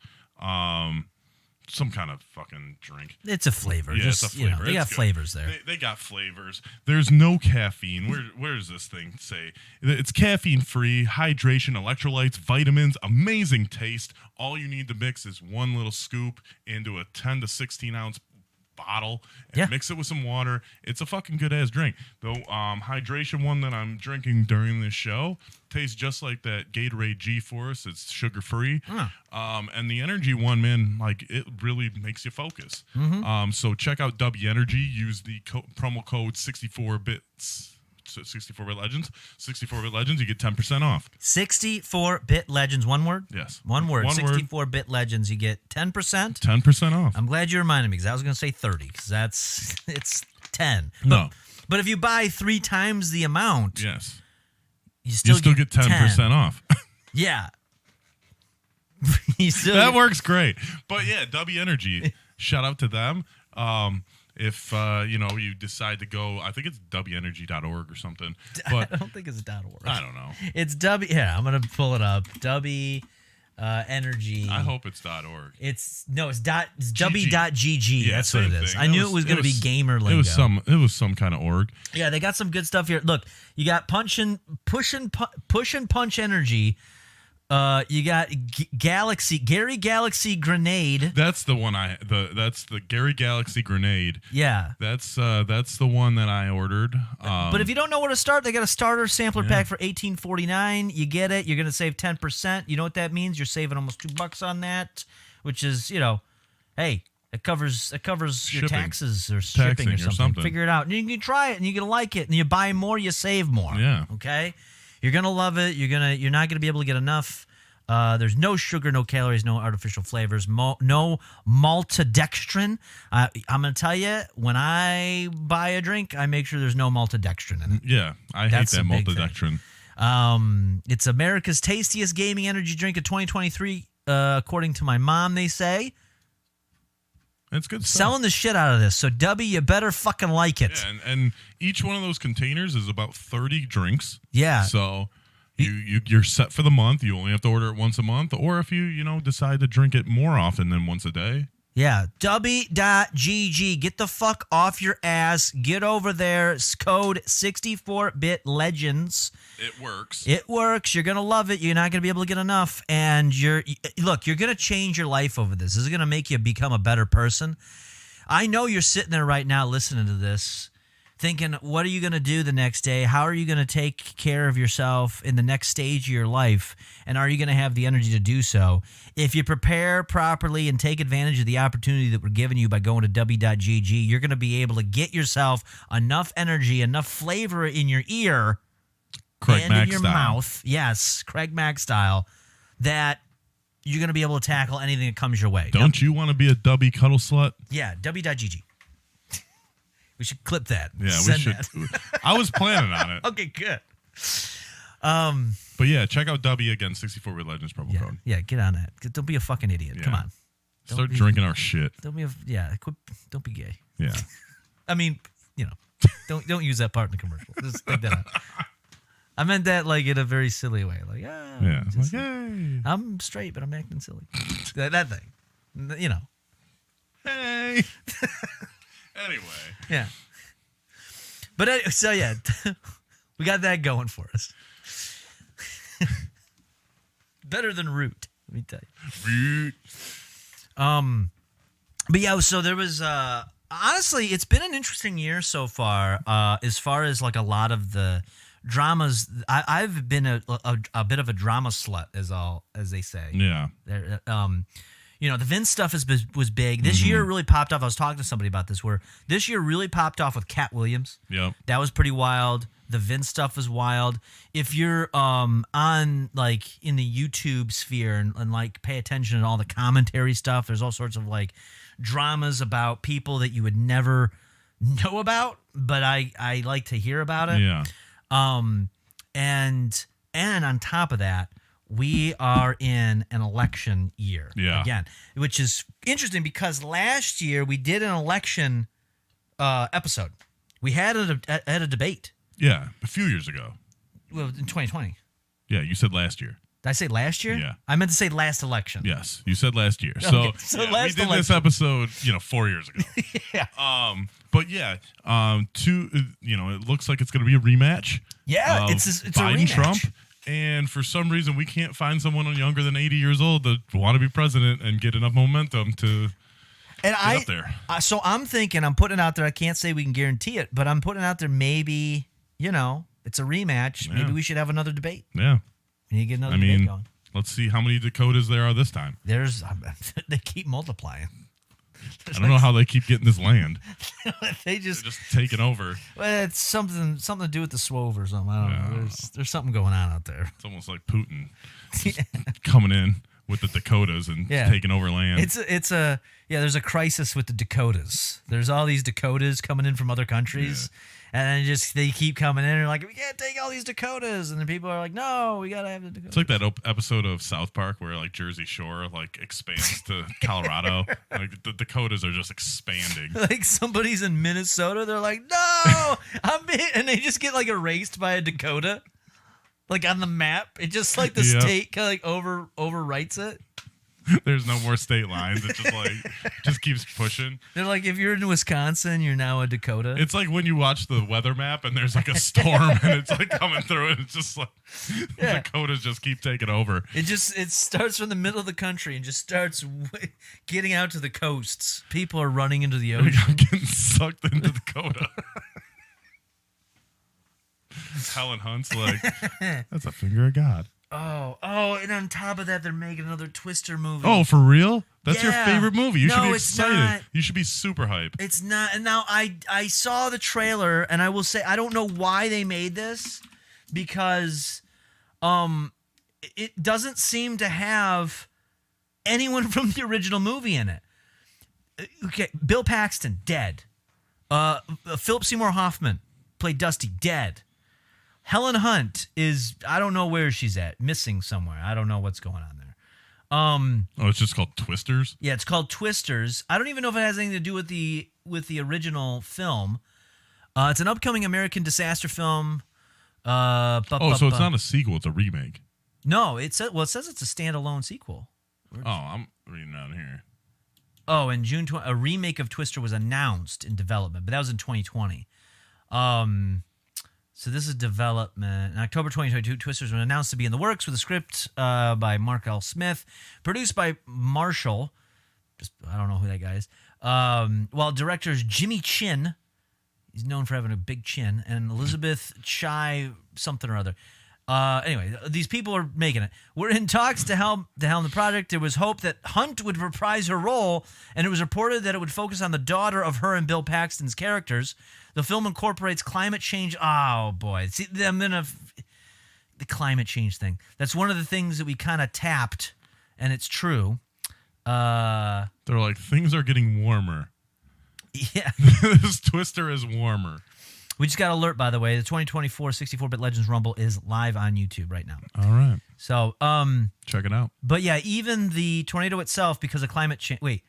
some kind of fucking drink. It's a flavor. Yeah, Just, it's a flavor. they got It's good. flavors there. They got flavors. There's no caffeine. Where does this thing say? It's caffeine free, hydration, electrolytes, vitamins, amazing taste. All you need to mix is 1 little scoop into a 10 to 16 ounce bottle and Yeah. mix it with some water. It's a fucking good ass drink. The hydration one that I'm drinking during this show tastes just like that Gatorade G-Force. It's sugar free. And the energy one, man, like it really makes you focus. So check out W Energy. Use the promo code 64bits. 64-bit legends. 64-bit legends. You get 10% off. 64-bit legends. One word. Yes. One word. One word. 64-bit legends. You get 10%. 10% off. I'm glad you reminded me because I was going to say 30 because it's 10. No. But if you buy 3 times the amount, Yes. you still get 10% off. Yeah. You still That works great. But yeah, W Energy, shout out to them. If you decide to go, I think it's wenergy.org or something. But I don't think it's .org. I don't know. It's Yeah, I'm gonna pull it up. Energy. I hope it's .org. It's w.gg. Yeah, That's what it same is. thing. I knew it was gonna be gamer lingo. It was some kind of org. Yeah, they got some good stuff here. Look, you got push and punch energy. You got Gary Galaxy Grenade. That's the one that's the Gary Galaxy Grenade. Yeah. That's the one that I ordered. But if you don't know where to start, they got a starter sampler pack for $18.49. You get it. You're going to save 10%. You know what that means? You're saving almost $2 on that, which is, hey, it covers your taxes or shipping or something. Figure it out. And you can try it and you're going to like it. And you buy more, you save more. Yeah. Okay? You're going to love it. You're not going to be able to get enough. There's no sugar, no calories, no artificial flavors, no maltodextrin. I'm going to tell you, when I buy a drink, I make sure there's no maltodextrin in it. Yeah, I hate that maltodextrin. It's America's tastiest gaming energy drink of 2023, according to my mom, they say. It's good stuff. Selling the shit out of this. So, W, you better fucking like it. Yeah, and each one of those containers is about 30 drinks. Yeah. So you're set for the month. You only have to order it once a month. Or if you decide to drink it more often than once a day. Yeah. W.GG. Get the fuck off your ass. Get over there. It's code 64-bit legends. It works. It works. You're going to love it. You're not going to be able to get enough. And you're going to change your life over this. This is going to make you become a better person. I know you're sitting there right now listening to this thinking, what are you going to do the next day? How are you going to take care of yourself in the next stage of your life? And are you going to have the energy to do so? If you prepare properly and take advantage of the opportunity that we're giving you by going to w.gg, you're going to be able to get yourself enough energy, enough flavor in your ear and in your mouth. Yes, Craig Mack style, that you're going to be able to tackle anything that comes your way. Don't you want to be a W cuddle slut? Yeah, w.gg. We should clip that. Yeah, we should. I was planning on it. Okay, good. But yeah, check out W again, 64-bit Legends promo code. Yeah, get on that. Don't be a fucking idiot. Yeah. Come on. Start drinking our shit. Don't be quit. Don't be gay. Yeah. I mean, don't use that part in the commercial. Just take that out. I meant that like in a very silly way. Like, yeah. Just, like, hey. I'm straight, but I'm acting silly. that thing. Hey. Anyway. Yeah. But so yeah, we got that going for us. Better than Root, let me tell you. Root. But yeah, so there was honestly, it's been an interesting year so far. As far as like a lot of the dramas, I've been a bit of a drama slut, as they say. Yeah. The Vince stuff was big. This year really popped off. I was talking to somebody about this, where this year really popped off with Cat Williams. Yep. That was pretty wild. The Vince stuff was wild. If you're on like in the YouTube sphere and like pay attention to all the commentary stuff, there's all sorts of like dramas about people that you would never know about, but I like to hear about it. Yeah. And on top of that, we are in an election year again, which is interesting because last year we did an election episode. We had a debate. Yeah, a few years ago. Well, in 2020. Yeah, you said last year. Did I say last year? Yeah. I meant to say last election. Yes, you said last year. Okay, So last we did election. this episode, 4 years ago. Yeah. But yeah, it looks like it's going to be a rematch. Yeah, it's Biden, a rematch. Trump. And for some reason, we can't find someone younger than 80 years old to want to be president and get enough momentum to get up there. So I'm thinking, I'm putting it out there. I can't say we can guarantee it, but I'm putting it out there. Maybe, it's a rematch. Yeah. Maybe we should have another debate. Yeah. We need to get another debate going. Let's see how many Dakotas there are this time. They keep multiplying. I don't know how they keep getting this land. They're just taking over. Well, it's something to do with the Swove or something. I don't know. There's something going on out there. It's almost like Putin coming in with the Dakotas and taking over land. There's a crisis with the Dakotas. There's all these Dakotas coming in from other countries. Yeah. And then they keep coming in and like, we can't take all these Dakotas. And then people are like, no, we got to have the Dakotas. It's like that episode of South Park where like Jersey Shore like expands to Colorado. Like the Dakotas are just expanding. Like somebody's in Minnesota. They're like, no, and they just get like erased by a Dakota. Like on the map. It just like the state kind of like overwrites it. There's no more state lines. It just keeps pushing. They're like, if you're in Wisconsin, you're now a Dakota. It's like when you watch the weather map and there's like a storm and it's like coming through and it's just like Dakotas just keep taking over. It starts from the middle of the country and just starts getting out to the coasts. People are running into the ocean. I'm getting sucked into Dakota. Helen Hunt's like, that's a finger of God. Oh, and on top of that, they're making another Twister movie. Oh, for real? That's your Yeah. favorite movie. You should No, be it's excited. not. You should be super hype. It's not. And now I saw the trailer, and I will say I don't know why they made this, because it doesn't seem to have anyone from the original movie in it. Okay, Bill Paxton, dead. Philip Seymour Hoffman played Dusty, dead. Helen Hunt is, I don't know where she's at, missing somewhere. I don't know what's going on there. Oh, it's just called Twisters? Yeah, it's called Twisters. I don't even know if it has anything to do with the original film. It's an upcoming American disaster film. So it's not a sequel, it's a remake. No, it says it's a standalone sequel. Oh, I'm reading out here. Oh, in June, a remake of Twister was announced in development, but that was in 2020. So this is development. In October 2022, Twisters was announced to be in the works with a script by Mark L. Smith, produced by Marshall. I don't know who that guy is. While directors Jimmy Chin, he's known for having a big chin, and Elizabeth Chai something or other. Anyway, these people are making it. We're in talks to helm the project. There was hope that Hunt would reprise her role, and it was reported that it would focus on the daughter of her and Bill Paxton's characters. The film incorporates climate change. Oh, boy. See, the climate change thing. That's one of the things that we kind of tapped, and it's true. They're like, things are getting warmer. Yeah. This Twister is warmer. We just got an alert, by the way. The 2024 64-Bit Legends Rumble is live on YouTube right now. All right. So, check it out. but yeah, even the tornado itself, because of climate change. Wait,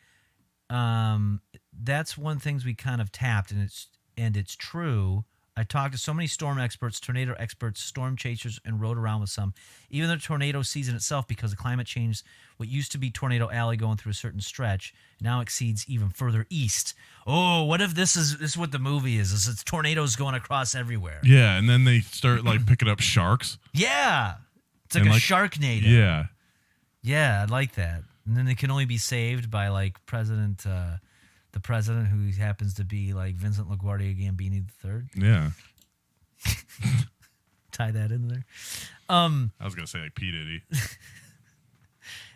that's one things we kind of tapped, and it's true. I talked to so many storm experts, tornado experts, storm chasers, and rode around with some. Even the tornado season itself, because of climate change, what used to be Tornado Alley going through a certain stretch now exceeds even further east. Oh, what if this is what the movie is? It's tornadoes going across everywhere. Yeah, and then they start like picking up sharks. Yeah. It's like And, a like, Sharknado. Yeah. Yeah, I'd like that. And then they can only be saved by like the president, who happens to be like Vincent LaGuardia Gambini III. Yeah. Tie that in there. I was going to say like P. Diddy.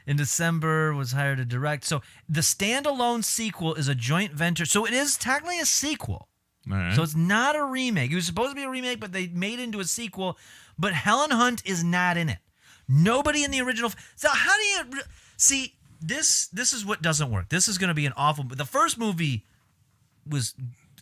In December, was hired to direct. So the standalone sequel is a joint venture. So it is technically a sequel. All right. So it's not a remake. It was supposed to be a remake, but they made it into a sequel. But Helen Hunt is not in it. Nobody in the original. So how do you see this? This is what doesn't work. This is going to be an awful. The first movie was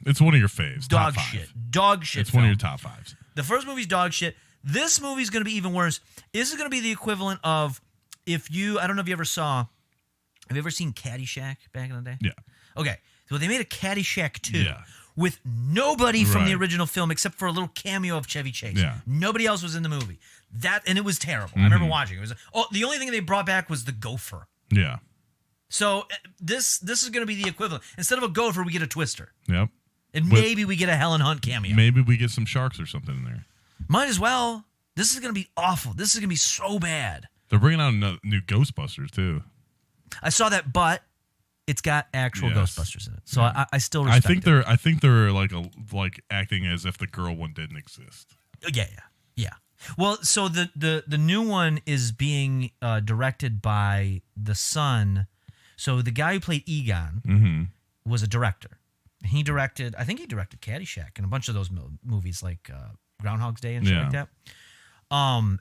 It's one of your faves. dog top five. shit. Dog shit. It's one of film. your top fives. The first movie's dog shit. This movie's going to be even worse. This is going to be the equivalent of if you. I don't know if you ever saw. Have you ever seen Caddyshack back in the day? Yeah. Okay, so they made a Caddyshack 2 Yeah. with nobody from the Right. original film except for a little cameo of Chevy Chase. Yeah. Nobody else was in the movie. And it was terrible. I remember watching it. The only thing they brought back was the gopher. Yeah. So this is going to be the equivalent. Instead of a gopher, we get a twister. Yep. And With- maybe we get a Helen Hunt cameo. Maybe we get some sharks or something in there. Might as well. This is going to be awful. This is going to be so bad. They're bringing out a new Ghostbusters too. I saw that, but it's got actual Yes. Ghostbusters in it. So I still respect I think they're like acting as if the girl one didn't exist. Yeah. Well, so the new one is being directed by the son. So the guy who played Egon was a director. I think he directed Caddyshack and a bunch of those movies like Groundhog's Day and shit like that.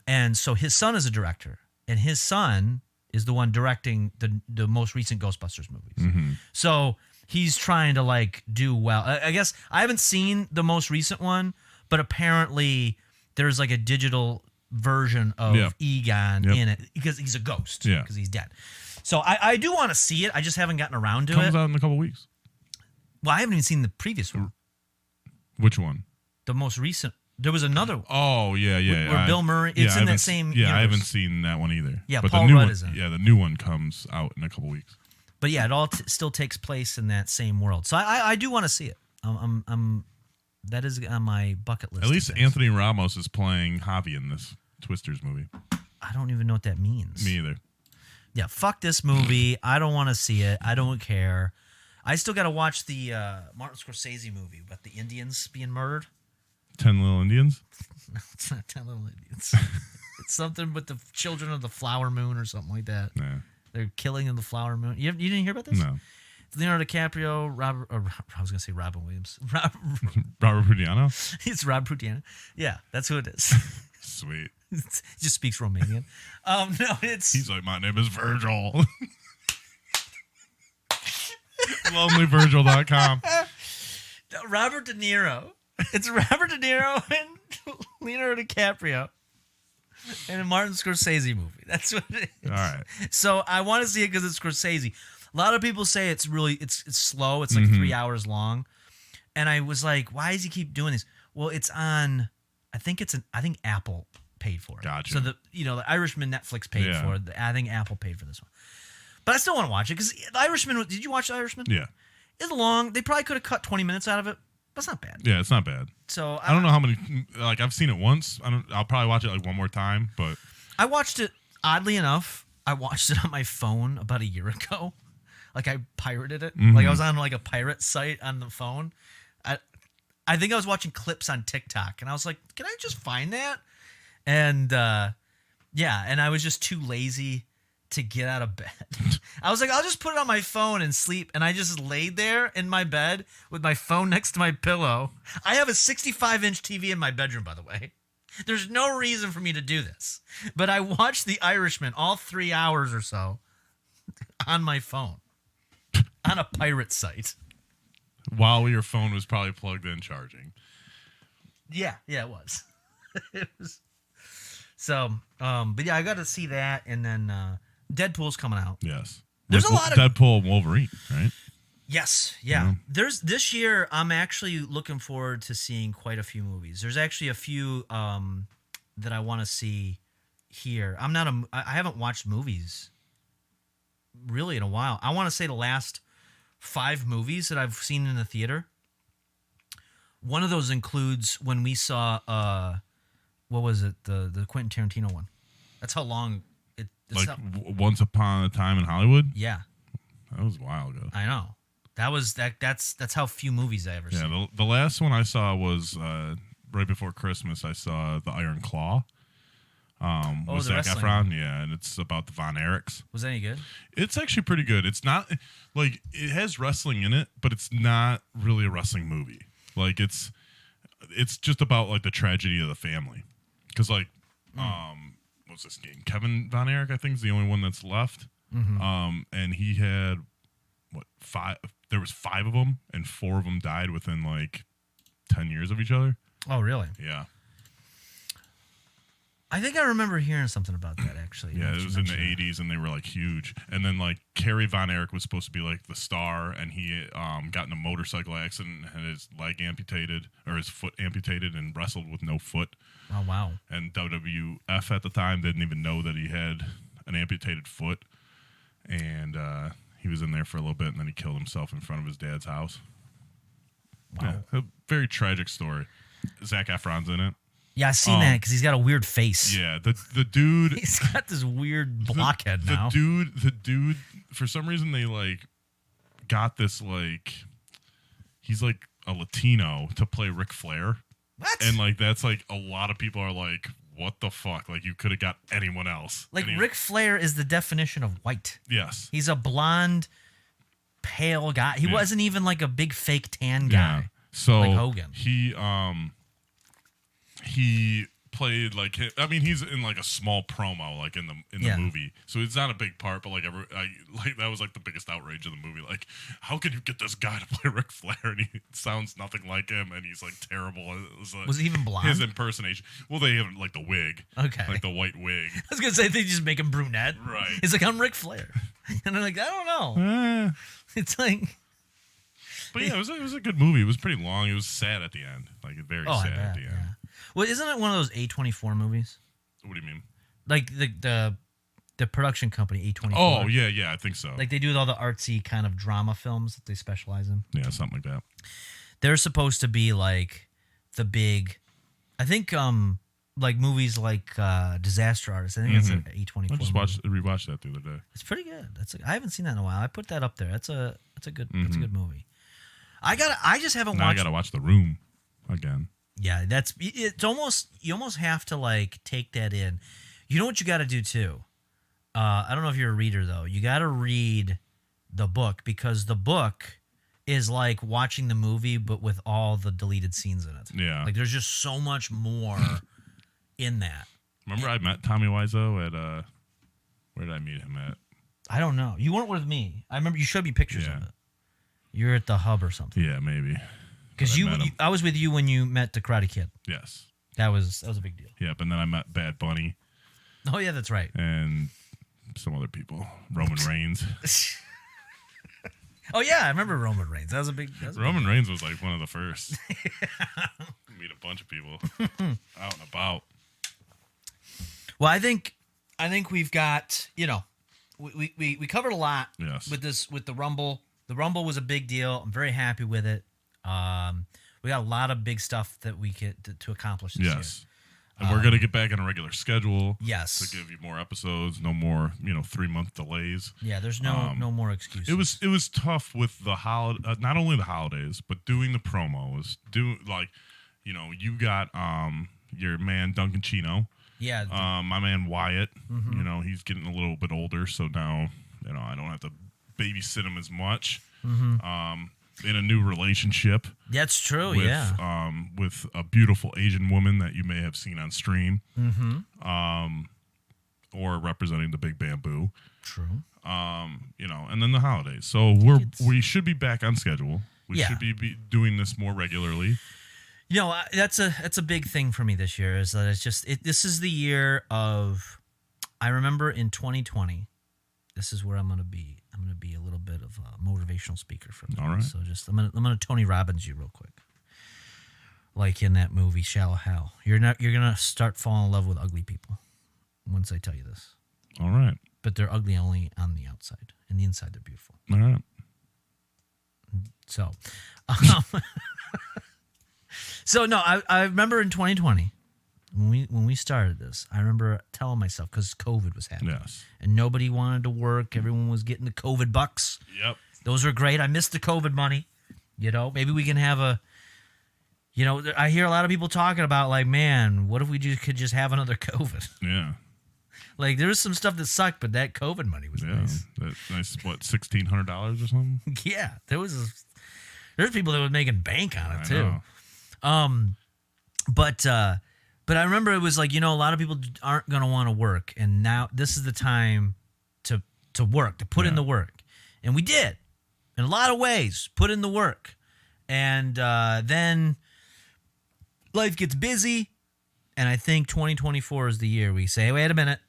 And so his son is a director, and his son is the one directing the most recent Ghostbusters movies. So he's trying to like do well. I guess I haven't seen the most recent one, but apparently there's like a digital version of Egon in it because he's a ghost. Yeah. Because he's dead. So I do want to see it. I just haven't gotten around to Comes it. out in a couple weeks. Well, I haven't even seen the previous one. Which one? The most recent There was another one. Oh yeah, yeah. Where Bill Murray. It's I in that haven't- same. Yeah, I universe. haven't seen that one either. Yeah, but Paul the new Rudd one, is in it. Yeah, the new one comes out in a couple weeks. But yeah, it all still takes place in that same world. So I do want to see it. That is on my bucket list. At least of things. Anthony Ramos is playing Javi in this Twisters movie. I don't even know what that means. Me either. Yeah, fuck this movie. I don't want to see it. I don't care. I still got to watch the Martin Scorsese movie about the Indians being murdered. 10 Little Indians? No, it's not 10 Little Indians. It's something with the children of the flower moon or something like that. Yeah. They're killing in the flower moon. You didn't hear about this? No. It's Leonardo DiCaprio, I was going to say Robin Williams. Robert Pudiano? It's Rob Pudiano. Yeah, that's who it is. Sweet. He just speaks Romanian. No, it's... He's like, my name is Virgil. LonelyVirgil.com. Robert De Niro. It's Robert De Niro and Leonardo DiCaprio in a Martin Scorsese movie. That's what it is. All right. So I want to see it because it's Scorsese. A lot of people say it's really it's slow. It's like 3 hours long, and I was like, why does he keep doing this? Well, it's on. I think Apple paid for it. Gotcha. So the Irishman Netflix paid for it. I think Apple paid for this one, but I still want to watch it because the Irishman. Did you watch the Irishman? Yeah. It's long. They probably could have cut 20 minutes out of it. That's not bad. Yeah, it's not bad. So I don't know how many. Like, I've seen it once. I'll probably watch it like one more time. But I watched it. Oddly enough, I watched it on my phone about a year ago. Like I pirated it. Like I was on like a pirate site on the phone. I think I was watching clips on TikTok, and I was like, "Can I just find that?" And and I was just too lazy to get out of bed. I was like, I'll just put it on my phone and sleep. And I just laid there in my bed with my phone next to my pillow. I have a 65-inch TV in my bedroom, by the way. There's no reason for me to do this. But I watched The Irishman all 3 hours or so on my phone on a pirate site. while your phone was probably plugged in charging. Yeah, it was. It was. So, but yeah, I got to see that, and then Deadpool's coming out. Yes. There's a lot of Deadpool and Wolverine, right? Yes, yeah. There's this year. I'm actually looking forward to seeing quite a few movies. There's actually a few that I want to see here. I haven't watched movies really in a while. I want to say the last 5 movies that I've seen in the theater. One of those includes when we saw what was it, the Quentin Tarantino one. That's how long it's Like not, Once Upon a Time in Hollywood. yeah, That was a while ago. I know. That's how few movies I ever seen. Yeah, the last one I saw was right before Christmas. I saw The Iron Claw. With the Zac wrestling Efron, one. yeah, and it's about the Von Erichs. Was that any good? It's actually pretty good. It's not like it has wrestling in it, but it's not really a wrestling movie. Like it's just about like the tragedy of the family. Because like, what's this game? Kevin Von Erich, I think, is the only one that's left. And he had 5? There was 5 of them, and 4 of them died within like 10 years of each other. Oh, really? Yeah. I think I remember hearing something about that, actually. Yeah, it was in the 80s, and they were like huge. And then like Kerry Von Erich was supposed to be like the star, and he got in a motorcycle accident and had his leg amputated, or his foot amputated, and wrestled with no foot. Oh, wow. And WWF at the time didn't even know that he had an amputated foot. And he was in there for a little bit, and then he killed himself in front of his dad's house. Wow. Yeah, a very tragic story. Zac Efron's in it. Yeah, I've seen that because he's got a weird face. Yeah, the dude. He's got this weird blockhead now. The dude, for some reason, they like got this like he's like a Latino to play Ric Flair. What? And like that's like a lot of people are like, what the fuck? Like you could have got anyone else. Like Ric Flair is the definition of white. Yes. He's a blonde, pale guy. He wasn't even like a big fake tan guy. Yeah. So like Hogan. He played like he's in like a small promo like in the movie, so it's not a big part, but like that was like the biggest outrage of the movie. Like, how could you get this guy to play Ric Flair and he sounds nothing like him and he's like terrible? Was he even blonde? His impersonation. Well, they have like the wig, okay, like the white wig. I was gonna say they just make him brunette, right? He's like, I'm Ric Flair, and I'm like, I don't know. It's like. But yeah, it was a good movie. It was pretty long. It was sad at the end, like very sad at the end. Yeah. Well, isn't it one of those A24 movies? What do you mean? Like the production company A24. Oh, yeah, I think so. Like they do all the artsy kind of drama films that they specialize in. Yeah, something like that. They're supposed to be like the big, I think, like movies like Disaster Artist. I think it's an A24. I just rewatched that the other day. It's pretty good. I haven't seen that in a while. I put that up there. That's a good movie. I just haven't Now watched. I gotta watch The Room again. Yeah, it's almost, you almost have to like take that in. You know what you got to do too. I don't know if you're a reader though. You got to read the book, because the book is like watching the movie but with all the deleted scenes in it. Yeah. Like there's just so much more in that. Remember I met Tommy Wiseau at where did I meet him at? I don't know. You weren't with me. I remember you showed me pictures of it. You're at the Hub or something. Yeah, maybe. Because But I met him. I was with you when you met the Karate Kid. Yes. That was a big deal. Yep, and then I met Bad Bunny Oh yeah, that's right. and some other people. Roman Reigns. Oh yeah, I remember Roman Reigns. That was a big. Roman Reigns was like one of the first. Meet a bunch of people out and about. Well, I think we've got, we covered a lot. Yes. with the Rumble. The Rumble was a big deal. I'm very happy with it. We got a lot of big stuff that we get to accomplish this year. Yes. And we're gonna get back on a regular schedule. Yes. To give you more episodes, no more 3-month delays. Yeah, there's no more excuses. It was tough with the not only the holidays, but doing the promos. You got your man Duncan Chino. Yeah. My man Wyatt. He's getting a little bit older, so now I don't have to babysit him as much. In a new relationship. That's true. With, yeah. With a beautiful Asian woman that you may have seen on stream. Or representing the Big Bamboo. True. And then the holidays. So we should be back on schedule. We should be doing this more regularly. That's a big thing for me this year, is that it's just this is the year of, I remember in 2020, this is where I'm going to be. I'm going to be a little bit of a motivational speaker for me. All right. So I'm going to Tony Robbins you real quick. Like in that movie Shallow Hal. You're going to start falling in love with ugly people once I tell you this. All right. But they're ugly only on the outside. And the inside they're beautiful. All right. So So no, I remember in 2020 when we started this, I remember telling myself, because COVID was happening, Yes. and nobody wanted to work, everyone was getting the COVID bucks. Yep. Those were great. I missed the COVID money. Maybe we can have a. I hear a lot of people talking about, like, man, what if we could just have another COVID? Yeah. Like, there was some stuff that sucked, but that COVID money was nice. That's nice. What, $1,600 or something? Yeah, there's people that were making bank on it too. Know. But I remember it was like, a lot of people aren't going to want to work, and now this is the time to work, to put in the work. And we did, in a lot of ways, put in the work. And then life gets busy, and I think 2024 is the year we say, wait a minute,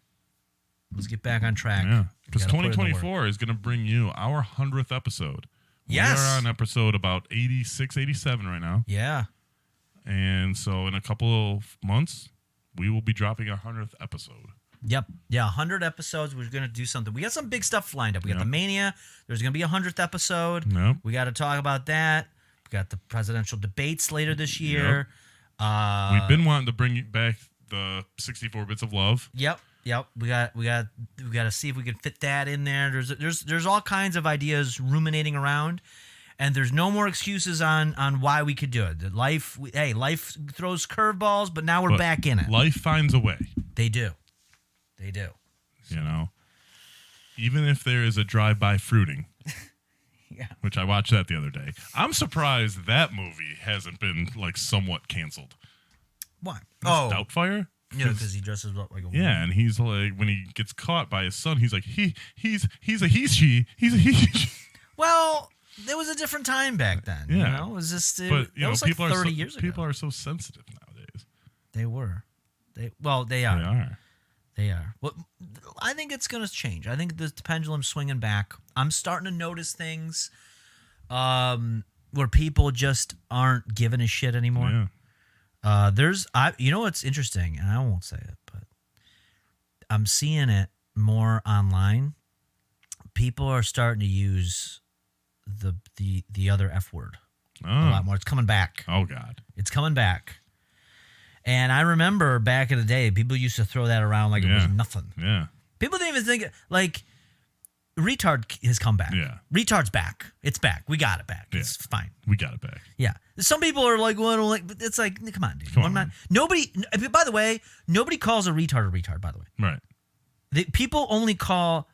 let's get back on track. Yeah. We Because gotta put in the work. 2024 is going to bring you our 100th episode. Yes. We are on episode about 86, 87 right now. Yeah. And so in a couple of months, we will be dropping our 100th episode. Yep. Yeah, 100 episodes. We're going to do something. We got some big stuff lined up. We got the Mania. There's going to be a 100th episode. Yep. We got to talk about that. We got the presidential debates later this year. We've been wanting to bring back the 64 Bits of Love. Yep. We got to see if we can fit that in there. There's all kinds of ideas ruminating around, and there's no more excuses on why we could do it. Life throws curveballs, but now we're back in it. Life finds a way. They do. Even if there is a drive-by fruiting. Yeah. Which I watched that the other day. I'm surprised that movie hasn't been like somewhat canceled. What? Doubtfire? Yeah, because he dresses up like a woman. Yeah, and he's like, when he gets caught by his son, he's like, he's a he. Well, there was a different time back then. Yeah. It was just, But that was like 30 years ago. People are so sensitive nowadays. They were. They are. Well, I think it's going to change. I think the pendulum's swinging back. I'm starting to notice things where people just aren't giving a shit anymore. You know what's interesting, and I won't say it, but I'm seeing it more online. People are starting to use the other F word a lot more. It's coming back. Oh God, it's coming back. And I remember back in the day, people used to throw that around like it was nothing. Yeah. People didn't even think like retard has come back. Yeah. Retard's back. It's back. We got it back. Yeah. It's fine. We got it back. Yeah. Some people are like, well, like, but it's like, come on, dude. Come on. Nobody. By the way, nobody calls a retard. By the way, Right. People only call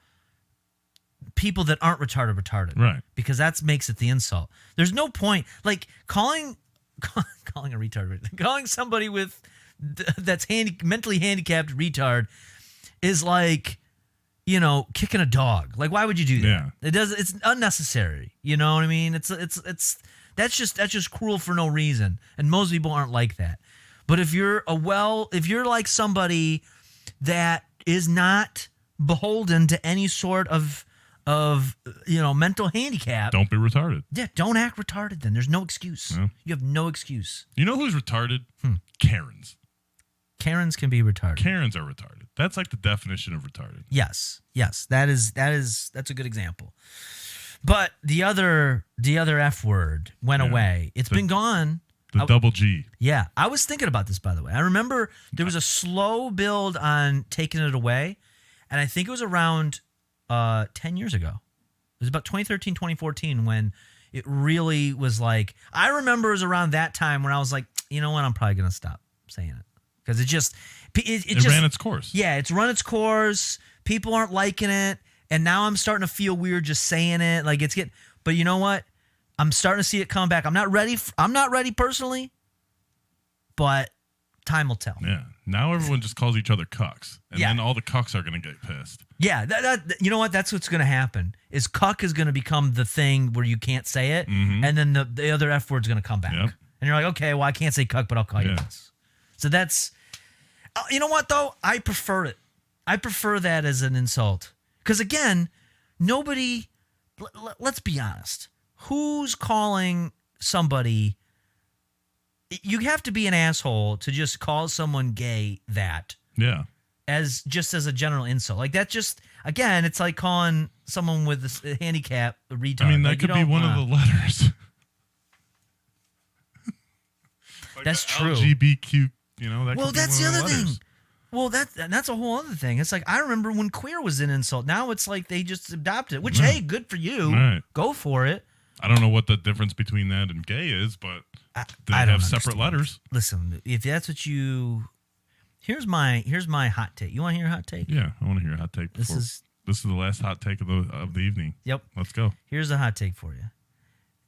people that aren't retarded. Right. Because that makes it the insult. There's no point like calling a retard. Calling somebody with that's mentally handicapped retard is like, you know, kicking a dog. Like, why would you do that? Yeah. It's unnecessary. You know what I mean? It's that's just cruel for no reason. And most people aren't like that. But if you're like somebody that is not beholden to any sort of mental handicap, Don't be retarded. yeah, don't act retarded then. There's no excuse. No. You have no excuse. You know who's retarded? Karens. Karens can be retarded. Karens are retarded. That's like the definition of retarded. Yes. That's a good example. But the other F word went away. It's been gone. The double G. Yeah. I was thinking about this, by the way. I remember there was a slow build on taking it away, and I think it was around 10 years ago. It was about 2013, 2014 when it really was like, I remember it was around that time when I was like, you know what, I'm probably going to stop saying it. Because it just ran its course. Yeah, it's run its course. People aren't liking it. And now I'm starting to feel weird just saying it. Like but you know what? I'm starting to see it come back. I'm not ready personally, but time will tell. Yeah. Now everyone just calls each other cucks. And then all the cucks are going to get pissed. Yeah. You know what? That's what's going to happen is cuck is going to become the thing where you can't say it. Mm-hmm. And then the other F word's going to come back. Yep. And you're like, okay, well, I can't say cuck, but I'll call you this. So that's, you know what, though? I prefer it. I prefer that as an insult. Because, again, nobody, let's be honest. Who's calling somebody, you have to be an asshole to just call someone gay that. Yeah. As a general insult. Like, that just, again, it's like calling someone with a handicap a retard. I mean, that like, could be one of the letters. Like that's true. LGBTQ, that well, could be that's one the of other letters. thing. Well, that's a whole other thing. It's like, I remember when queer was an insult. Now it's like they just adopted it, which, hey, good for you. Right. Go for it. I don't know what the difference between that and gay is, but they I don't have separate understand. letters. Listen, if that's what you... Here's my hot take. You want to hear a hot take? Yeah, I want to hear a hot take. This is the last hot take of the evening. Yep. Let's go. Here's a hot take for you.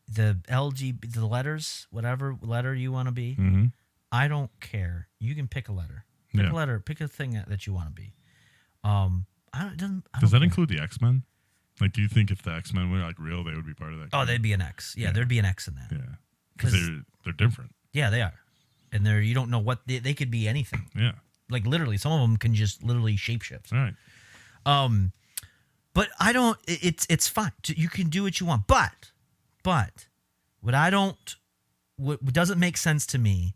The the letters, whatever letter you want to be, Mm-hmm. I don't care. You can pick a letter. Pick a letter. Pick a thing that you want to be. Does that include the X-Men? Like, do you think if the X-Men were like real, they would be part of that? Oh, they'd be an X. Yeah, there'd be an X in that. Yeah, because they're different. Yeah, they are, and you don't know what they could be anything. Yeah, like literally, some of them can just literally shapeshift. Right. But I don't. It's fine. You can do what you want. But what doesn't make sense to me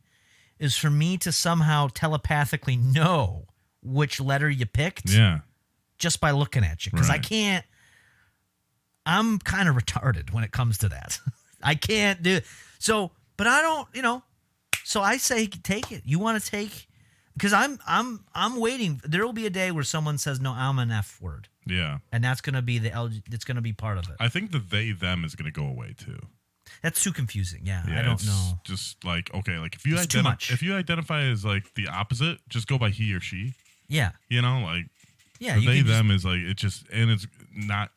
is for me to somehow telepathically know which letter you picked. Yeah. Just by looking at you, because I Right. can't. I'm kind of retarded when it comes to that. I can't do so, but I don't. So I say take it. You want to take? Because I'm waiting. There will be a day where someone says, "No, I'm an F word." Yeah. And that's going to be it's going to be part of it. I think the they them is going to go away too. That's too confusing. Yeah, Yeah, I don't it's know. Just like, okay, like if you It's too much. if you identify as like the opposite, just go by he or she. Yeah, Like yeah. the You they can them is like it's not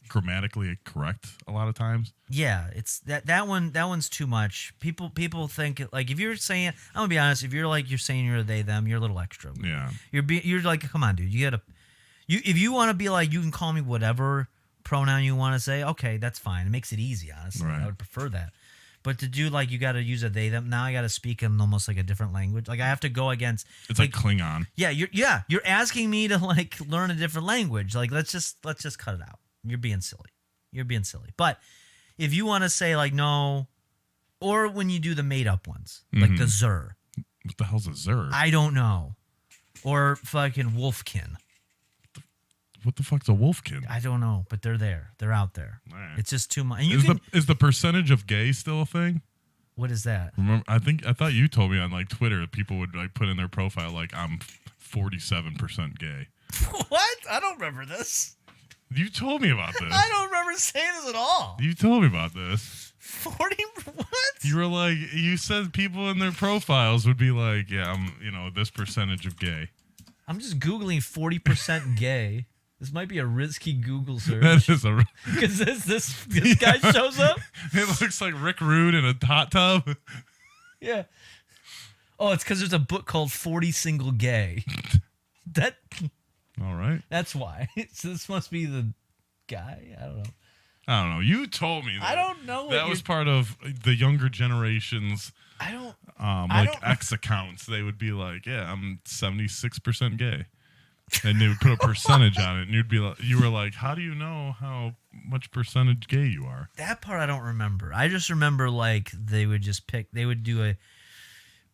grammatically correct a lot of times. Yeah, it's that one. That one's too much. People think like if you're saying, I'm gonna be honest. If you're saying you're a they them, you're a little extra. Yeah. You're like, come on, dude. If you want to be like, you can call me whatever pronoun you want to say. Okay, that's fine. It makes it easy. Honestly, Right. I would prefer that. But to do like you got to use a they them. Now I got to speak in almost like a different language. Like I have to go against. It's like Klingon. Yeah, you're asking me to like learn a different language. Like let's just cut it out. You're being silly. But if you want to say like no, or when you do the made up ones, like the zer, What the hell's a Zerg? I don't know. Or fucking Wolfkin. What the fuck's a Wolfkin? I don't know, but they're there. They're out there. All right. It's just too much. Is the percentage of gay still a thing? What is that? Remember, I thought you told me on like Twitter people would like put in their profile like I'm 47% gay. What? I don't remember this. You told me about this. I don't remember saying this at all. You told me about this. 40? What? You were like, you said people in their profiles would be like, yeah, I'm, this percentage of gay. I'm just Googling 40% gay. This might be a risky Google search. That is a. Because this guy shows up? It looks like Rick Rude in a hot tub. Yeah. Oh, it's because there's a book called 40 Single Gay. All right. That's why. So this must be the guy. I don't know. You told me that. I don't know. That was part of the younger generation's X accounts. They would be like, yeah, I'm 76% gay. And they would put a percentage on it, and you were like, how do you know how much percentage gay you are? That part I don't remember. I just remember like they would do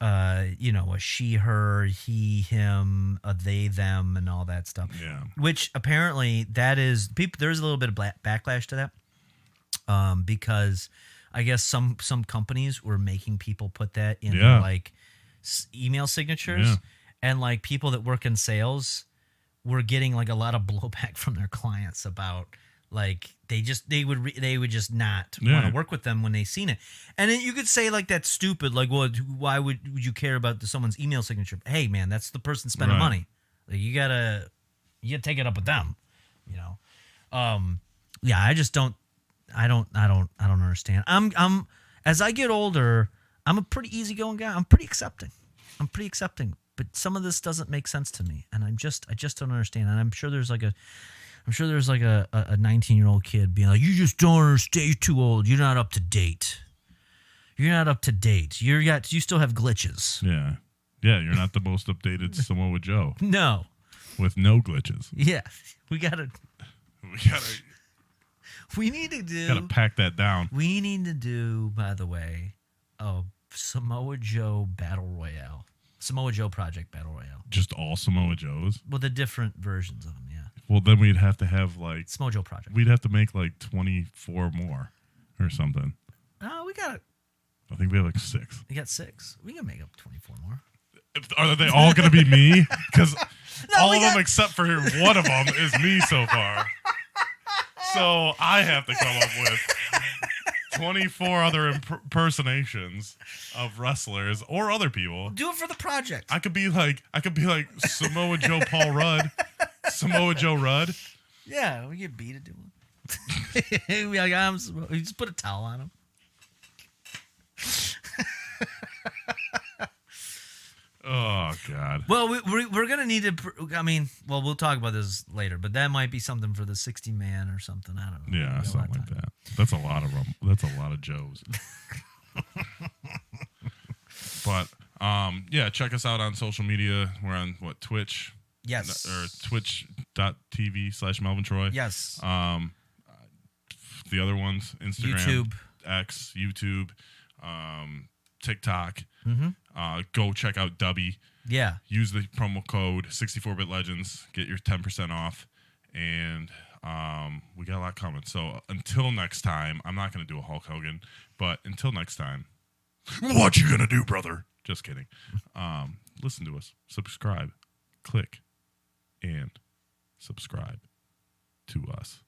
a she, her, he, him, a they, them, and all that stuff. Yeah. Which apparently there's a little bit of backlash to that, because I guess some companies were making people put that in their, like email signatures, and like people that work in sales were getting like a lot of blowback from their clients about like they would just not want to work with them when they seen it. And then you could say like that's stupid, like, well, why would you care about someone's email signature? Hey man, that's the person spending money. Like you gotta take it up with them, I just don't understand. I'm as I get older, I'm a pretty easygoing guy. I'm pretty accepting, but some of this doesn't make sense to me, and I just don't understand. And I'm sure there's like a 19-year-old kid being like, you just don't understand. You're too old. You're not up to date. You still have glitches. Yeah. Yeah, you're not the most updated Samoa Joe. No. With no glitches. Yeah. We need to do. Gotta pack that down. We need to do, by the way, a Samoa Joe Battle Royale. Samoa Joe Project Battle Royale. Just all Samoa Joes? Well, the different versions of them, yeah. Well, then we'd have to have like... Samoa Joe Project. We'd have to make like 24 more or something. Oh, we got it. I think we have like 6. We got 6. We can make up 24 more. Are they all going to be me? Because all of them except for one of them is me so far. So I have to come up with 24 other impersonations of wrestlers or other people. Do it for the project. I could be like Samoa Joe Paul Rudd. Samoa Joe Rudd. Yeah, we get B to do it. We just put a towel on him. Oh God. Well, we're gonna need to. We'll talk about this later, but that might be something for the 60 man or something. I don't know. Yeah, something like that. That's a lot of them. That's a lot of Joes. But check us out on social media. We're on Twitch. Yes. Or twitch.tv/Melvin Troy. Yes. The other ones, Instagram, YouTube, X, YouTube, TikTok. Mm-hmm. Go check out Dubby. Yeah. Use the promo code 64-bit legends. Get your 10% off. And we got a lot coming. So until next time, I'm not going to do a Hulk Hogan, but until next time, what you going to do, brother? Just kidding. Listen to us. Subscribe. Click. And subscribe to us.